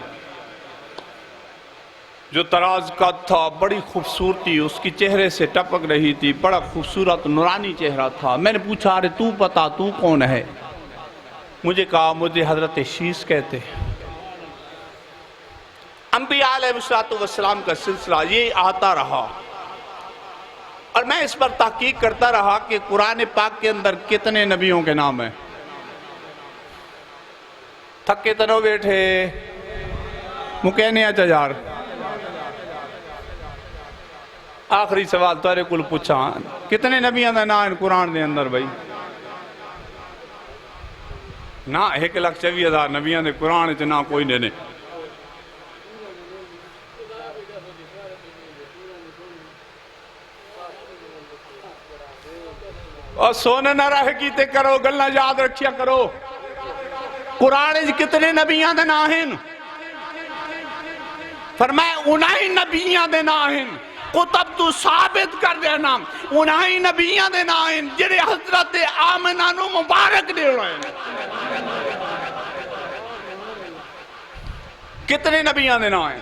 جو تراز کا تھا، بڑی خوبصورتی اس کی چہرے سے ٹپک رہی تھی، بڑا خوبصورت نورانی چہرہ تھا. میں نے پوچھا ارے تو بتا تو کون ہے؟ مجھے کہا مجھے حضرت شیس کہتے ہیں. انبیاء علیہ السلام کا سلسلہ یہ آتا رہا اور میں اس پر تحقیق کرتا رہا کہ قرآن پاک کے اندر کتنے نبیوں کے نام ہیں. تھکے تنو بیٹھے مکینے چجار. آخری سوال تارے کل پوچھا کتنے نبیوں دا نام قرآن دے اندر بھائی؟ نہ 1,24,000 نبیوں دے قرآن چ نہ کوئی نہیں. اور سونے نہ رہ کیتے کرو، گلنا یاد رکھیا کرو. قرآن کتنے نبیوں دے نام ہیں؟ فرمایا انہی نبیوں دے نام ہیں. کتب تو ثابت کر دینا انہی نبیوں دے نام ہیں جنہیں حضرت آمنہ نو مبارک دے رہے ہیں. کتنے نبیوں دے نام ہیں؟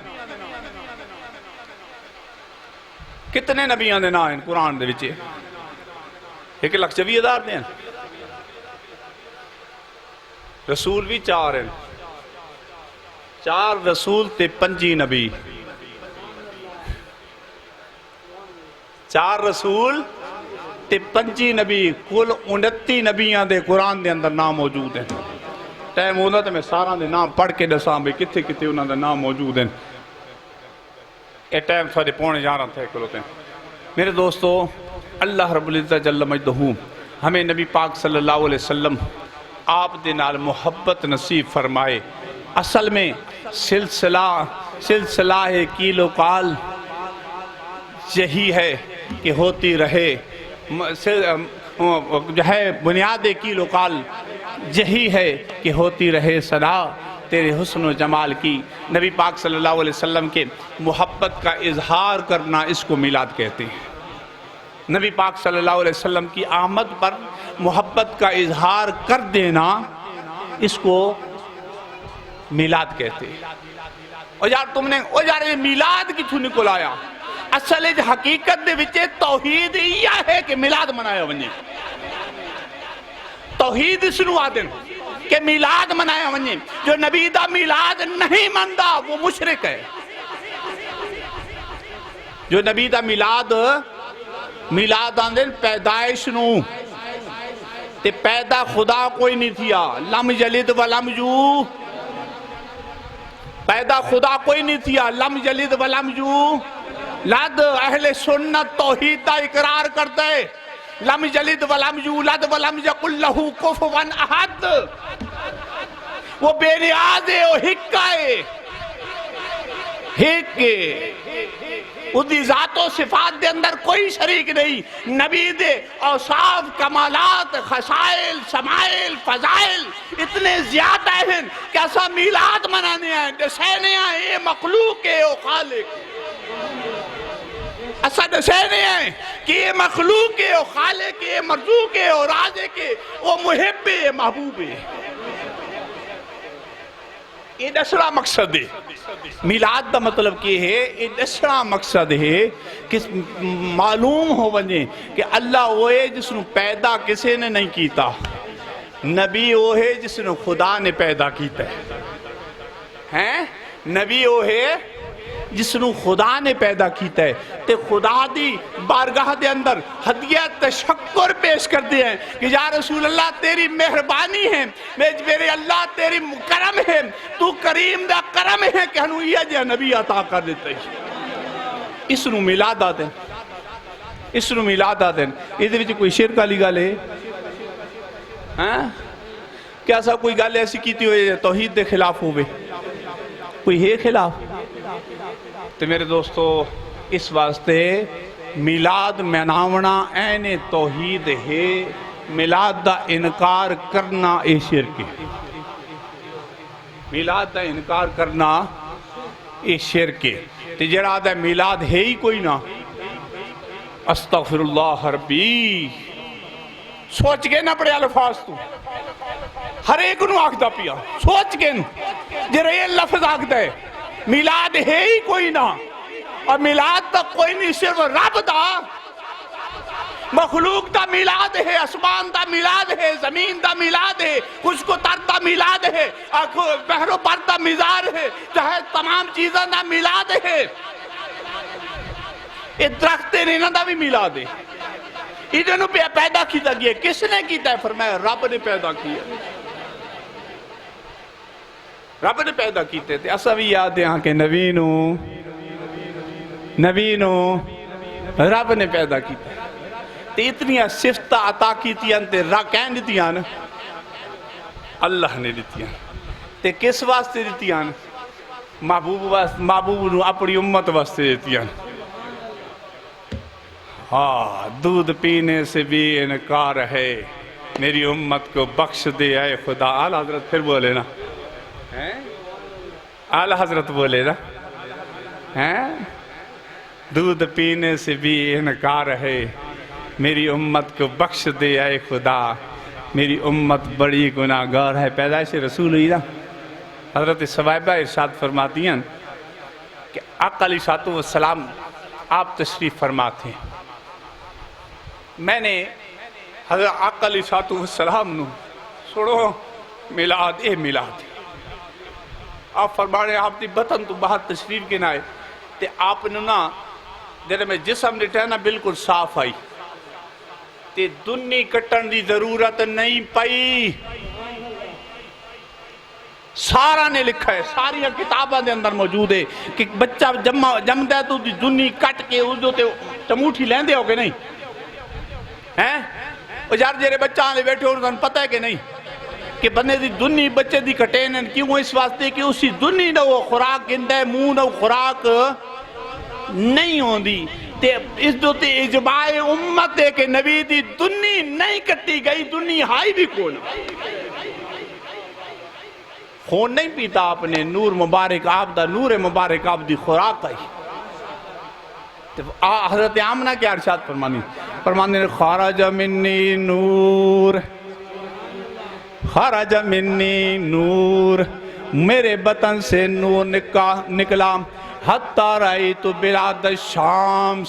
کتنے نبیوں دے نام ہیں قرآن دے وچے؟ 1,24,000 دے ہیں. رسول بھی 4 ہیں، 4 رسول تے 5 نبی. 4 رسول تے 5 نبی، کل 29 نبیاں دے قرآن دے اندر نام موجود ہیں. ٹائم ہونا تو میں سارا دے نام پڑھ کے دساں بھی کتھے کتھے انہاں دے نام موجود ہیں. اے ٹائم سارے پونے 11 تھے کلوتے ہیں. میرے دوستو، اللہ رب العزت جل مجدہ ہمیں نبی پاک صلی اللہ علیہ وسلم آپ دے نال محبت نصیب فرمائے. اصل میں سلسلہ کیلو کال یہی ہے کہ ہوتی رہے، جو ہے بنیاد کیلو کال یہی ہے کہ ہوتی رہے صدا تیرے حسن و جمال کی. نبی پاک صلی اللہ علیہ وسلم کے محبت کا اظہار کرنا اس کو میلاد کہتے ہیں. نبی پاک صلی اللہ علیہ وسلم کی آمد پر محبت کا اظہار کر دینا اس کو میلاد کہتے ہیں. اور یار تم نے یہ میلاد کی چھو نکل آیا؟ اصل حقیقت دے وچے توحید یہ ہے کہ میلاد منایا ونجے. توحید اس نو آدن کہ میلاد منایا ونجے. جو نبی دا میلاد نہیں مندا وہ مشرک ہے. جو نبی دا میلاد آندن پیدائش نو تے پیدا خدا کوئی نہیں تھیا. لم یلد ولم یو، پیدا خدا کوئی نہیں تھیا. لم یلد ولم یو لد. اہل سنت توحید دا اقرار کرتے. لم یلد ولم یولد ولم یکن لہ کفوا احد. وہ بے نیاز ہے، وہ ہکا ہے، اس دی ذات و صفات دے اندر کوئی شریک نہیں. نبی دے اوصاف کمالات خصائل شمائل فضائل اتنے زیادہ ہیں کہ ایسا میلاد منانے ہیں دسینے ہیں اے مخلوق اے او خالق. ایسا دسینے ہیں کہ یہ مخلوق اے او خالق اے مرزوق اے او رازق اے او محب اے محبوب اے. یہ دسنا مقصد ہے. میلاد دا مطلب کیا ہے؟ یہ دسنا مقصد ہے کہ معلوم ہو بنے کہ اللہ وہ ہے جس نے پیدا کسی نے نہیں کیتا. نبی وہ ہے جس نے خدا نے پیدا کیتا ہے. نبی وہ ہے جس نے خدا نے پیدا کیتا ہے. تے خدا دی بارگاہ دے اندر ہدیہ تشکر پیش کرتے ہیں کہ یا رسول اللہ تیری مہربانی ہے، میرے اللہ تیری کرم ہے، تو کریم دا کرم ہے کہ ہنو یہ جا نبی عطا کر دیتا ہے. اس نو میلاد آتے ہیں. اس نو میلاد آتے ہیں. اس دے وچ کوئی شرک والی گل ہے؟ کیا سا کوئی گل ایسی کیتی ہوئے توحید دے خلاف ہوئے؟ کوئی ہے خلاف؟ تو میرے دوستو اس واسطے میلاد مناونا این توحید ہے. میلاد دا انکار کرنا اے شرک ہے. میلاد دا انکار کرنا اے شرک ہے. تو جڑا دا میلاد ہے ہی کوئی نہ، استغفر اللہ ربی سوچ کے نہ پڑے الفاظ تو ہر ایک نو آکھدا پیا سوچ کے جڑا یہ لفظ آکھدا ہے میلاد ہے ہی کوئی نہ. اور میلاد تا کوئی نہیں، صرف رب دا مخلوق دا میلاد ہے. اسمان دا میلاد ہے، زمین دا میلاد ہے، خشک و تر دا میلاد ہے، بحر و بر دا میزار ہے، چاہے تمام چیزاں دا میلاد ہے. یہ درخت انہاں دا بھی میلاد ہے. انہوں نے پیدا کیتا گیا. کس نے کیتا ہے؟ فرمایا رب نے پیدا کیا. رب نے پیدا کیتے تھے. اسا بھی یاد ہے کہ نبینو رب نے پیدا کیتا. تے اتنی صفتہ عطا کیتیاں تے کہن دیتیاں اللہ نے دیتیاں. تے کس واسطے دیتیاں؟ محبوب نو اپنی امت واسطے دیتیاں. دودھ پینے سے بھی انکار ہے، میری امت کو بخش دے اے خدا. اعلیٰ حضرت پھر بولے نا، اعلیٰ حضرت بولے نا، دودھ پینے سے بھی انکار ہے، میری امت کو بخش دے اے خدا، میری امت بڑی گناہگار ہے. پیدائش رسول ہوئی نا. حضرت ثویبہ ارشاد فرماتی ہیں کہ آقا علیہ السلام آپ تشریف فرماتے ہیں. میں نے حضرت آقا علیہ السلام نو سنو میلاد اے میلاد. آپ فرمانے آپ دی بطن تو باہر تشریف کے نائے تے آپ نے نا جنہے میں جسم نے ٹھہنا بالکل صاف آئی تے دنی کٹن دی ضرورت نہیں پئی. سارا نے لکھا ہے، ساری کتاباں دے اندر موجود ہے کہ بچہ جمدہ ہے تو دنی کٹ کے اس جو تے چموٹھی لیندے ہو کہ نہیں؟ یار جیرے بچہ آنے بیٹھے انہوں نے پتہ ہے کہ نہیں کہ بندے دی دنی بچے دی کٹین. کیوں؟ اس واسطے کہ اسی دنی نہ وہ خوراک گندہ منہ نہ خوراک نہیں ہوں دی. تے اس دو تے اجماع امت ہے کہ نبی دی دنی نہیں کٹی گئی. دنی ہائی بھی کون خون نہیں پیتا آپ نے. نور مبارک آپ دا نور مبارک آپ دی خوراک آئی. حضرت آمنہ کے ارشاد فرمانے خارج منی نور، خارج منی نور، میرے بطن سے نور نکلا. حتی رأیت بلاد الشام،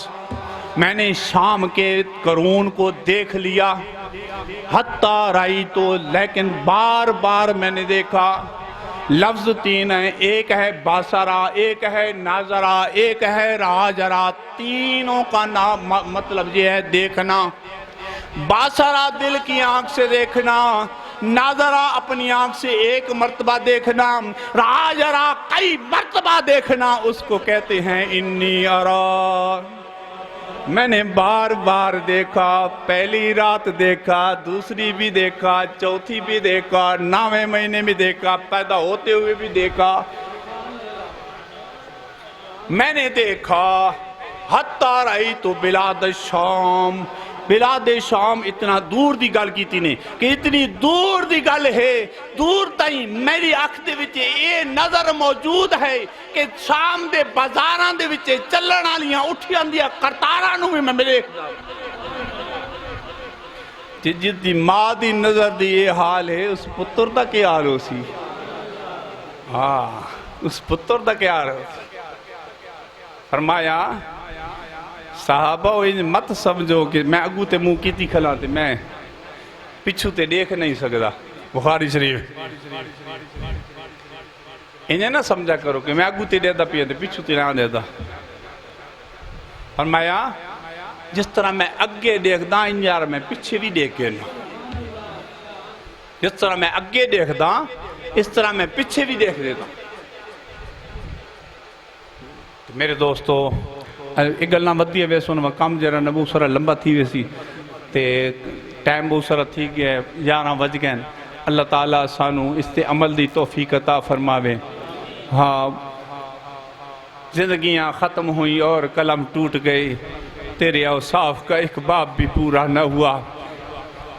میں نے شام کے قرون کو دیکھ لیا. حتی رأیت، لیکن بار بار میں نے دیکھا. لفظ تین ہیں، ایک ہے باسرا، ایک ہے ناظرہ، ایک ہے راجرہ. تینوں کا نام مطلب یہ ہے دیکھنا. باسرا دل کی آنکھ سے دیکھنا، ناظرہ اپنی آنکھ سے ایک مرتبہ دیکھنا، راجرہ کئی مرتبہ دیکھنا. اس کو کہتے ہیں انی ارا. میں نے بار بار دیکھا. پہلی رات دیکھا، دوسری بھی دیکھا، چوتھی بھی دیکھا، 9ویں مہینے میں دیکھا، پیدا ہوتے ہوئے بھی دیکھا. میں نے دیکھا حتی رأیت بلاد الشام، بلاد شام اتنا دور دی گل کی تھی نے کہ اتنی دور دی گل ہے، دور تائیں میری اکھ دے وچے اے نظر موجود ہے کہ شام دے بازاراں دے وچے چلن والیاں اٹھیاں دیا کرتاراں نوں بھی میں میرے جس دی ماں دی نظر دی یہ حال ہے، اس پتر دا کیا حال ہو سی؟ ہاں اس پتر دا کیا حال ہو سی؟ فرمایا صحابہ مت سمجھو کہ میں اگو تے منہ کیتی کھلا تے میں پچھو تے دیکھ نہیں سکتا، بخاری شریف انہیں نہ سمجھا کرو کہ میں اگو تے دیتا پیا تے پچھو تے نہ دیتا۔ فرمایا جس طرح میں اگے دیکھدا انجار میں پیچھے بھی دیکھے نا، جس طرح میں اگے دیکھدا اس طرح میں پیچھے بھی دیکھ دیتا۔ میرے دوستو ایک گلنا بدی ہے ویسے انہوں کام جرہ نبو سرہ لمبا تھی ویسی تے ٹائم بہت سرہ تھی گئے 11 بج گئے۔ اللہ تعالیٰ سانو اس تے عمل دی توفیق عطا فرماوے۔ ہاں زندگیاں ختم ہوئی اور قلم ٹوٹ گئی، تیرے اوصاف کا ایک باب بھی پورا نہ ہوا۔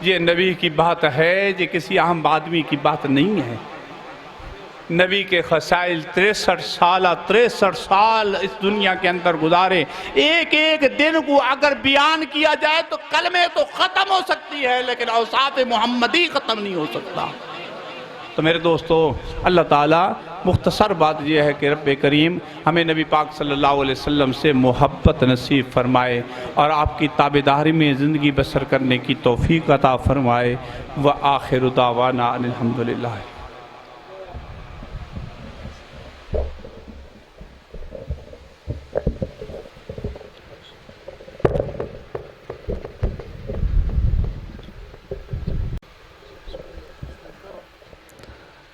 یہ نبی کی بات ہے، یہ کسی عام آدمی کی بات نہیں ہے۔ نبی کے خصائل 63 سال اس دنیا کے اندر گزارے، ایک ایک دن کو اگر بیان کیا جائے تو کلمے تو ختم ہو سکتی ہے لیکن اوصاف محمدی ختم نہیں ہو سکتا۔ تو میرے دوستو اللہ تعالیٰ مختصر بات یہ ہے کہ رب کریم ہمیں نبی پاک صلی اللہ علیہ وسلم سے محبت نصیب فرمائے اور آپ کی تابعداری میں زندگی بسر کرنے کی توفیق عطا فرمائے۔ وآخر دعوانا ان الحمدللہ۔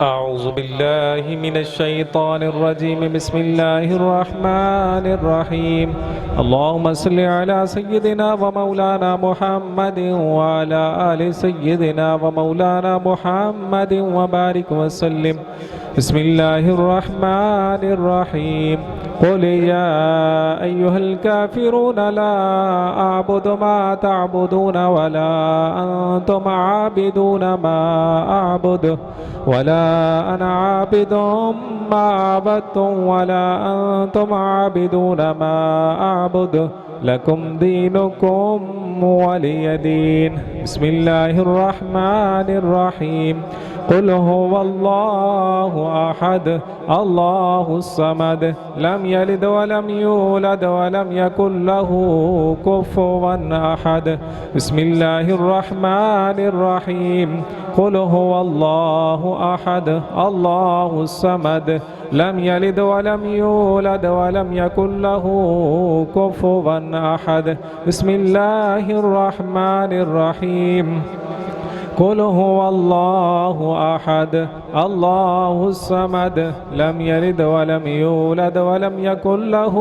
أعوذ بالله من الشيطان الرجيم بسم الله الرحمن الرحيم اللهم صل على سيدنا ومولانا محمد وعلى آل سيدنا ومولانا محمد وبارك وسلم بسم الله الرحمن الرحيم قل يا أيها الكافرون لا أعبد ما تعبدون ولا أنتم عابدون ما أعبد ولا أنا عابد ما عبدتم ولا أنتم عابدون ما أعبد لكم دينكم ولي دين بسم الله الرحمن الرحيم قل هو الله أحد الله الصمد لم يلد ولم يولد ولم يكن له كفوا أحد بسم الله الرحمن الرحيم قل هو الله أحد الله الصمد لم يلد ولم يولد ولم يكن له كفوا أحد بسم الله الرحمن الرحيم قل هو الله أحد الله الصمد لم يلد ولم يولد ولم يكن له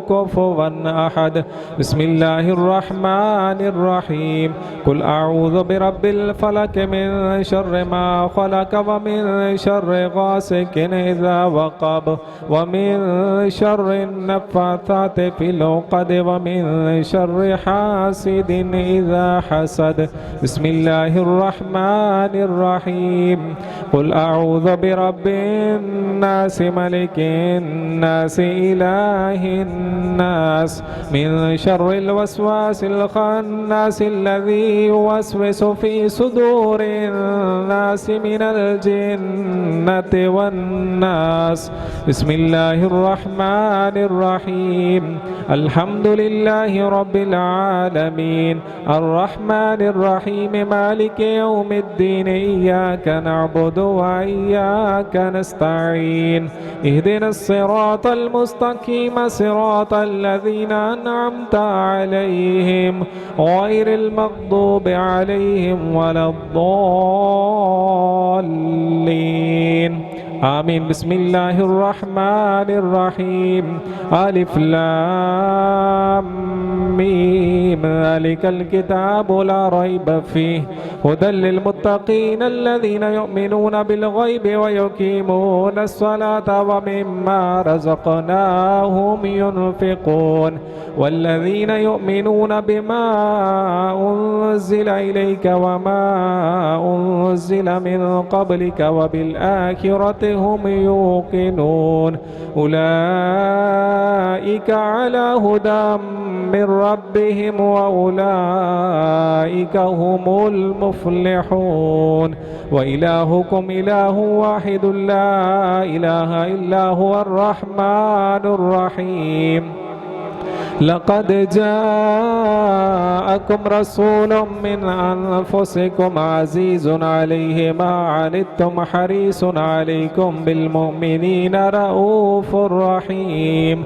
كفوا أحد بسم الله الرحمن الرحيم قل أعوذ برب الفلك من شر ما خلق ومن شر غاسق إذا وقب ومن شر النفاثات في العقد ومن شر حاسد إذا حسد بسم الله الرحمن الرحيم قل أعوذ برب الناس ملك الناس إله الناس من شر الوسواس الخناس الذي يوسوس في صدور الناس من الجنة والناس بسم الله الرحمن الرحيم الحمد لله رب العالمين الرحمن الرحيم مالك يوم الدين إياك نعبد وإياك نستعين اهدنا الصراط المستقيم صراط الذين أنعمت عليهم غير المغضوب عليهم ولا الضالين آمین. بسم اللہ الرحمن الرحیم. الف لام میم ذلک الکتاب لا ریب فیہ ھدی للمتقین الذین یؤمنون بالغیب ویقیمون الصلاة ومما رزقناہم ينفقون والذین یؤمنون بما انزل الیک وما انزل من قبلک وبالآخرة هم يوقنون أولئك على هدى من ربهم وأولئك هم المفلحون وإلهكم إله واحد لا إله إلا هو الرحمن الرحيم. لقد جاءكم رسول من أنفسكم عزيز عليه ما عنتم حريص عليكم بالمؤمنين رؤوف رحيم.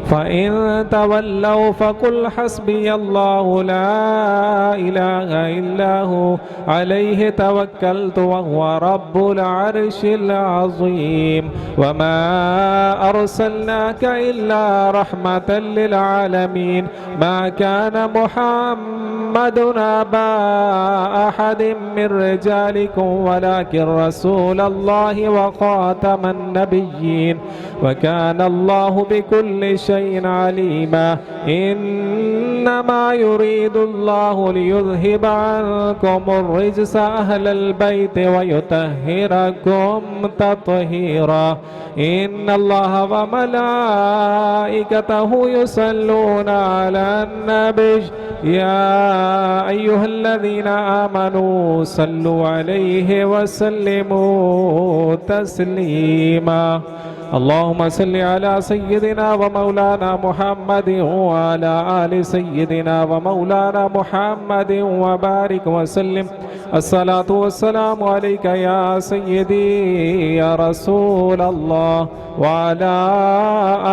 فإن تولوا فقل حسبي الله لا إله إلا هو عليه توكلت وهو رب العرش العظيم. وما أرسلناك إلا رحمة للعالمين. ما كان محمد أبا أحد من رجالكم ولكن رسول الله وخاتم النبيين وكان الله بكل شيء عليما. إنما يريد الله ليذهب عنكم الرجس أهل البيت ويطهركم تطهيرا. إن الله وملائكته يصلون على النبي يا أيها الذين آمنوا صلوا عليه وسلموا تسليما. اللهم صل على سيدنا ومولانا محمد وعلى آل سيدنا ومولانا محمد وبارك وسلم. الصلاة والسلام عليك يا سيدي يا رسول الله وعلى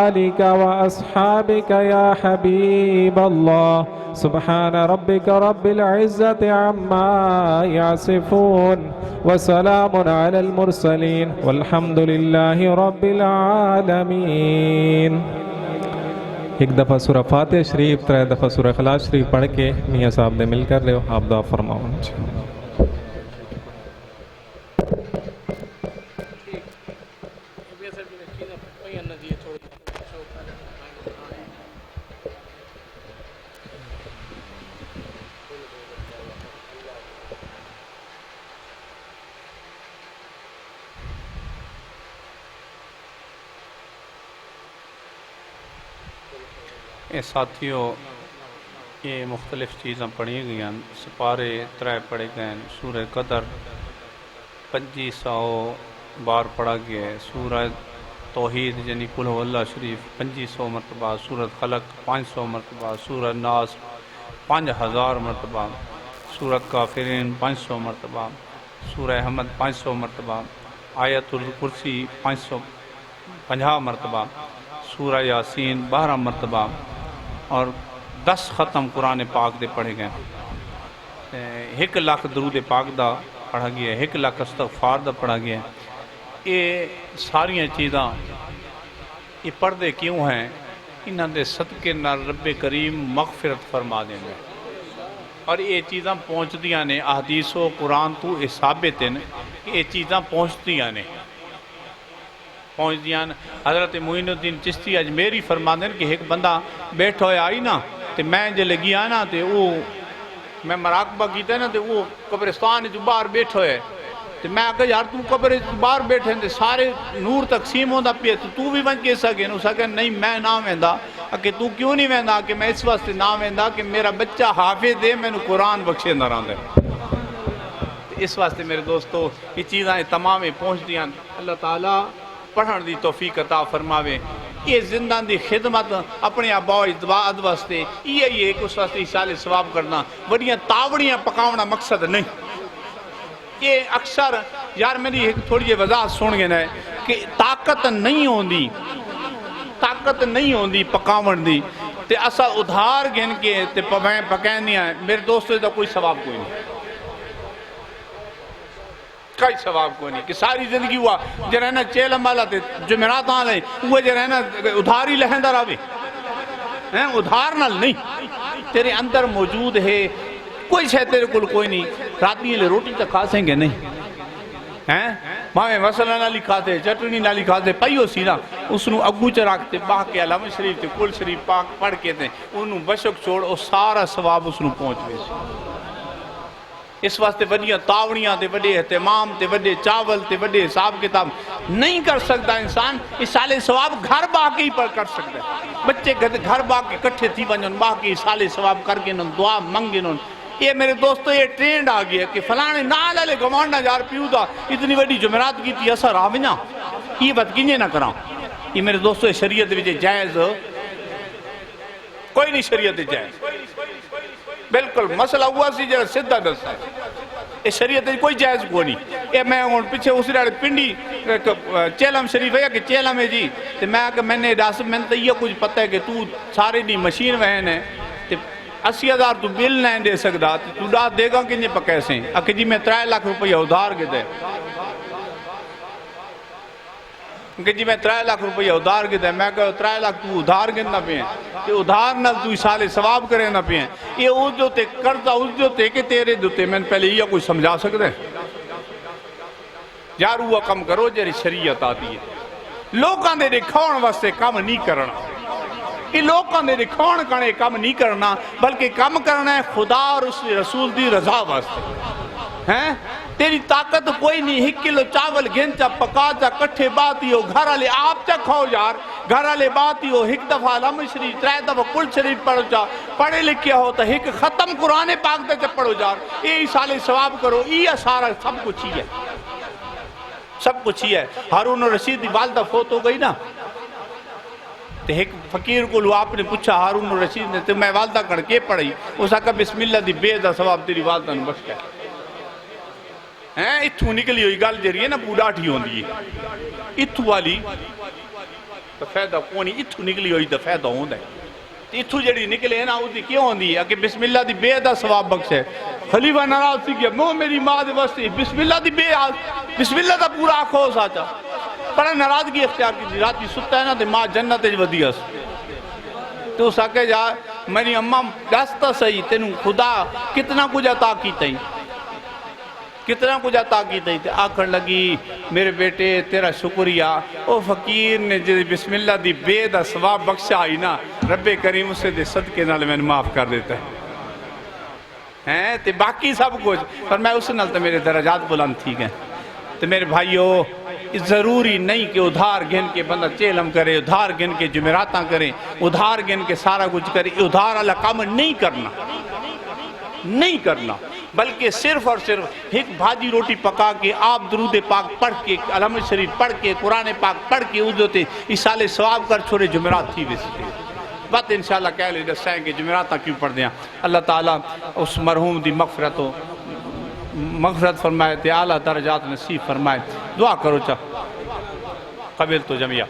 آلك وأصحابك يا حبيب الله. سبحان ربك رب العزة عما يصفون وسلام على المرسلين والحمد لله رب العالمين. ایک دفعہ سورہ فاتح شریف 3 دفعہ سورہ اخلاص شریف پڑھ کے میاں صاحب نے مل کر لے آپ دعا فرماؤ. ساتھیوں یہ مختلف چیزاں پڑھی گئی ہیں. سپارے 3 پڑھے گئے ہیں. سورہ قدر 2500 بار پڑھا گیا ہے. سورہ توحید یعنی قل هو اللہ شریف 2500 مرتبہ. سورہ خلق 500 مرتبہ. سورہ ناس 5000 مرتبہ. سورہ کافرین 500 مرتبہ. سورہ حمد 500 مرتبہ. آیت الکرسی 550 مرتبہ. سورہ یاسین 12 مرتبہ اور 10 ختم قرآن پاک دے پڑھے گئے. 1 لاکھ درود پاک دا پڑھا گیا ہے. 1 لاکھ استغفار دا پڑھا گیا ہے. یہ ساریاں چیزاں یہ پڑھتے کیوں ہیں؟ انہاں دے صدقے نال رب کریم مغفرت فرما دیں گے. اور یہ چیزاں پہنچدیاں نے احادیث و قرآن تو یہ ثابت ہیں کہ یہ چیزاں پہنچدیاں نے حضرت معین الدین چشتی اجمیری فرما دیں کہ ایک بندہ بیٹھ ہوئے آئی نا تو میں جو لگی آنا تو وہ میں مراقبہ کیتا ہے نا تو وہ قبرستان جو باہر بیٹھ ہوئے تو میں کہا یار تو قبر باہر بیٹھے ہیں سارے نور تقسیم ہوتا پیا تو بھی بن کے سکے اسا کہ نہیں میں نہ ویندا. کہ تو کیوں نہیں ویندا؟ کہ میں اس واسطے نہ ویندا کہ میرا بچہ حافظ دے میں نے قرآن بخشے نہ رہا. اس واسطے میرے دوستو یہ چیزاں تمام پہنچ دیاں. اللہ تعالیٰ پڑھن دی توفیق عطا فرماوے. یہ زندہ دی خدمت اپنے آباء اجداد واسطے یہ ایک اس واسطے اشارے ثواب کرنا بڑیاں تاوڑیاں پکاونا مقصد نہیں. یہ اکثر یار میری ایک تھوڑی وضاحت سن گئے نا کہ طاقت نہیں ہوندی پکاون دی تے اسا ادھار گن کے تے پکائیں نہیں آئے. میرے دوستو دا کوئی ثواب کوئی نہیں. کوئی ثواب کو نہیں کہ ساری زندگی ہوا جو رہنا چیلم والا تھے جمعرات آن لیں وہ جو رہنا ادھاری لہندر آوے ادھار نال نہیں تیرے اندر موجود ہے کوئی شے تیرے کل کوئی نہیں رات میں روٹی تک کھا سیں گے نہیں ماں مسئلہ نالی کھاتے چٹنی نالی کھاتے پائیو سی نا اس نو اگو چراکتے باہ کے علامہ شریف تے کل شریف پاک پڑھ کے دیں انہوں بشک چھوڑ اور سارا ثواب اس نو پہنچ گئے اس واسطے وڈیاں تاوڑیاں تے وڈے اہتمام تے وڈے چاول تے وڈے حساب کتاب نہیں کر سکتا انسان اس سالے ثواب گھر باقی ہی پر کر سکتا ہے بچے گھر باقی کٹھے تھی بنجن باقی سالے ثواب کر کے انہوں دعا منگے انہوں یہ میرے دوستو یہ ٹرینڈ آگیا کہ فلانے نال علیہ گمانڈا جار پیو دا اتنی وڈی جمعرات کی تھی اثر آوینا یہ بات کنجے نہ کراؤں یہ میرے دوستو شریعت وجہ جائز کوئی نہیں شریعت جائز بالکل مسئلہ ہوا سی جرہ صدہ دستا ہے یہ شریعت کوئی جائز کو نہیں یہ میں پیچھے اسی رہا پنڈی چیلم شریف ہے کہ چیلم ہے جی میں نے ڈاسب میں نے یہ کچھ پتہ ہے کہ تو سارے دی مشین وہن ہے 80,000 تو بل نہیں دے سکتا تو ڈا دے گا کنجے پا کیسے ہیں اکھے جی میں 3 لاکھ روپیہ ادھار کے دے کہ جی میں 3 لاکھ روپیہ ادھار کے دے میں کہا 3 لاکھ تو ادھار کے نہ پہ ہیں کہ ادھار نہ تو سالے ثواب کرے نہ پہ ہیں یہ اس جو تے کرتا اس جو تے کہ تیرے جو تے میں پہلے یہ کوئی سمجھا سکتے ہیں یار وہ کم کرو جری شریعت آتی ہے لوگاں دے دکھاؤن واسطے کام نہیں کرنا یہ لوگاں دے دکھاؤن کرنے کام نہیں کرنا بلکہ کام کرنا ہے خدا اور اس رسول دی رضا واسطے ہیں تیری طاقت کوئی نہیں 1 کلو چاول گھنچا پکا چا کٹھے باتی ہو گھر آلے آپ چا کھاؤ یار گھر آلے باتی ہو 1 دفعہ علامہ شریف 3 دفعہ کل شریف پڑھو چا پڑھے لکھے ہو تا 1 ختم قرآن پاک تے پڑھو یار یہ سالے ثواب کرو یہ سارا سب کچھ ہی ہے سب کچھ ہی ہے ہارون رشید دی والدہ فوت ہو گئی نا تو ایک فقیر کو لو آپ نے پوچھا ہارون رشید نے تو میں والدہ کر کے پڑھی اس آقا بسم اللہ دی بے دا ثواب تیری والدہ نے بس کیا اتھو نکلی ہوئی گال جری ہے نا بوڑاٹھی ہوں دی اتھو والی تو فیدہ کونی اتھو نکلی ہوئی تو فیدہ ہوں دے اتھو جڑی نکلے نا اس دی کیوں ہوں دی کہ بسم اللہ دی بے دا ثواب بخش ہے خلیفہ ناراض سی کیا مو میری ماں دے وستی بسم اللہ دی بے بسم اللہ دا پورا آنکھو ساچا بڑا ناراضگی اختیار کی دی راتی ستا ہے نا دے ماں جنت ودیس تو ساکے جا میری اممہ دستا سہی تینوں خدا کتنا کچھ عطا کی تھی کتنا کچھ عطا کی تھی آکھر لگی میرے بیٹے تیرا شکریہ او فقیر نے جی بسم اللہ دی بے دا ثواب بخشا آئی نا رب کریم اسے دے صدقے نال میں معاف کر دیتا ہے تے باقی سب کچھ پر میں اس نال تو میرے درجات بلند تھی گئے تو میرے بھائیو ضروری نہیں کہ ادھار گن کے بندہ چیلم کرے ادھار گن کے جمعراتاں کریں ادھار گن کے سارا کچھ کرے ادھار اللہ کام نہیں کرنا بلکہ صرف اور صرف ایک بھاجی روٹی پکا کے آپ درود پاک پڑھ کے علامہ شریف پڑھ کے قرآن پاک پڑھ کے اودھوتے اس سالے ثواب کر چھوڑے جمعرات تھی ویسے بات انشاءاللہ کہہ لے دستائیں کہ جمعراتاں کیوں پڑھ دیا اللہ تعالیٰ اس مرحوم دی مغفرت فرمائے تے اعلیٰ درجات نصیب فرمائے دعا کرو چاہ قبل تو جمعیہ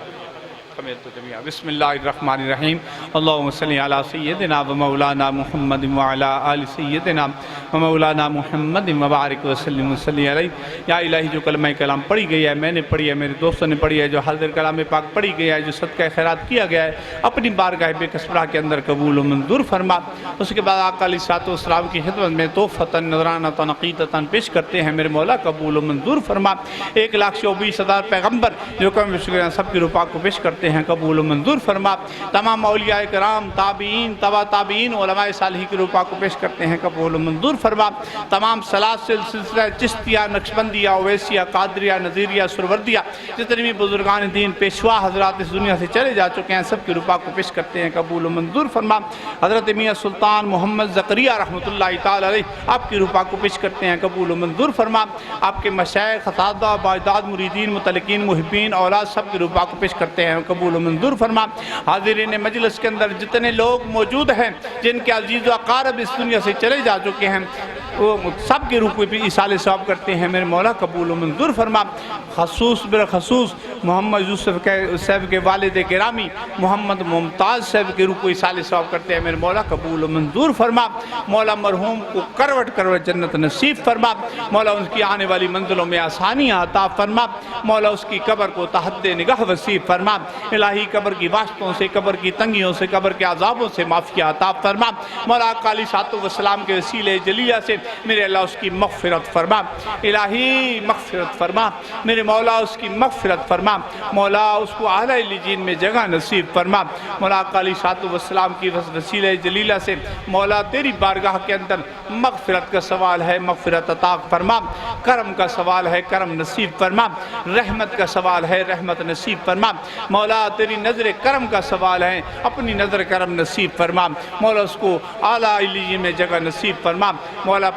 بسم اللہ الرحمن الرحیم اللہم صلی علی سیدنا و مولانا محمد و علی آل سیدنا و مولانا محمد مبارک وسلم صلی علیہ یا الہی جو کلمہ کلام پڑھی گئی ہے میں نے پڑھی ہے میرے دوستوں نے پڑھی ہے جو حاضر کلام پاک پڑھی گئی ہے جو صدقہ خیرات کیا گیا ہے اپنی بارگاہ بے کسبرہ کے اندر قبول و منظور فرما اس کے بعد آقا علیہ السلام کی خدمت میں توفتاً نذرانتاً عقیدتاً پیش کرتے ہیں میرے مولا قبول و منظور فرما 1,20,000 پیغمبر جو کم شکریہ سب کی روپا کو پیش کرتے ہیں قبول و منظور فرما تمام اولیاء کرام تابعین تبع تابعین علماء صالحی کی روپا کو پیش کرتے ہیں قبول و منظور فرما تمام سلاسل سلسلہ چشتیہ نقشبندیہ اویسیہ قادریہ نظیریہ سروردیہ جتنے بھی بزرگان دین پیشوا حضرات اس دنیا سے چلے جا چکے ہیں سب کی روپا کو پیش کرتے ہیں قبول و منظور فرما حضرت میاں سلطان محمد زکریہ رحمۃ اللہ تعالی علیہ آپ کی روپا کو پیش کرتے ہیں قبول و منظور فرما آپ کے مشائخ اساتذہ باجداد مریدین متعلقین محبین اولاد سب کی روپا کو پیش کرتے ہیں قبول و منظور فرما حاضرین مجلس کے اندر جتنے لوگ موجود ہیں جن کے عزیز و اقارب اس دنیا سے چلے جا چکے ہیں وہ سب کے روح پہ ایصال ثواب کرتے ہیں میرے مولا قبول و منظور فرما خصوص بالخصوص محمد یوسف صاحب کے والد گرامی محمد ممتاز صاحب کے روح کو ایصال ثواب کرتے ہیں میرے مولا قبول و منظور فرما مولا مرحوم کو کروٹ کروٹ جنت نصیب فرما مولا ان کی آنے والی منزلوں میں آسانیاں عطا فرما مولا اس کی قبر کو تحت نگاہ وسیع فرما الہی قبر کی واسطوں سے قبر کی تنگیوں سے قبر کے عذابوں سے معافی عطا فرما مولا آقا علیہ الصلوۃ والسلام کے وسیلے جلیلہ سے میرے اللہ اس کی مغفرت فرما الہی مغفرت فرما میرے مولا اس کی مغفرت فرما مولا اس کو اعلیٰ علیین میں جگہ نصیب فرما مولا آقا علیہ الصلوۃ والسلام کی وسیلہ جلیلہ سے مولا تیری بارگاہ کے اندر مغفرت کا سوال ہے مغفرت عطا فرما کرم کا سوال ہے کرم نصیب فرما رحمت کا سوال ہے رحمت نصیب فرما مولا تیری نظر کرم کا سوال ہے اپنی نظر کرم نصیب فرما مولا اس کو اعلیٰ علیین میں جگہ نصیب فرما مولا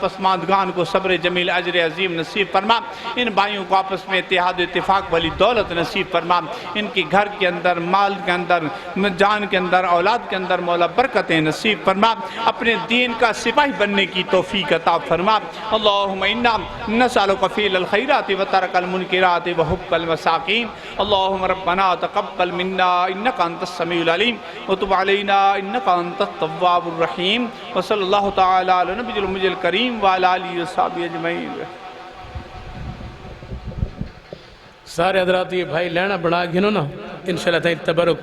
پسماندگان کو صبر جمیل اجر عظیم نصیب فرما ان بھائیوں کو آپس میں اتحاد و اتفاق والی دولت نصیب فرما ان کی گھر کے اندر مال کے اندر جان کے اندر اولاد کے اندر مولا برکتیں نصیب فرما اپنے دین کا سپاہی بننے کی توفیق عطا فرما اللہم انا نسألک فعل الخیرات وترک المنکرات وحب المساکین اللہم ربنا تقبل منا انک انت السمیع العلیم وتب علینا انک انت التواب الرحیم وصلی اللہ تعالی علی نبی المجد الکریم وعلی آلہ وصحبہ اجمعین سارے حضرات یہ بھائی لینا بڑھا گھنو نا انشاءاللہ تعالی تبرک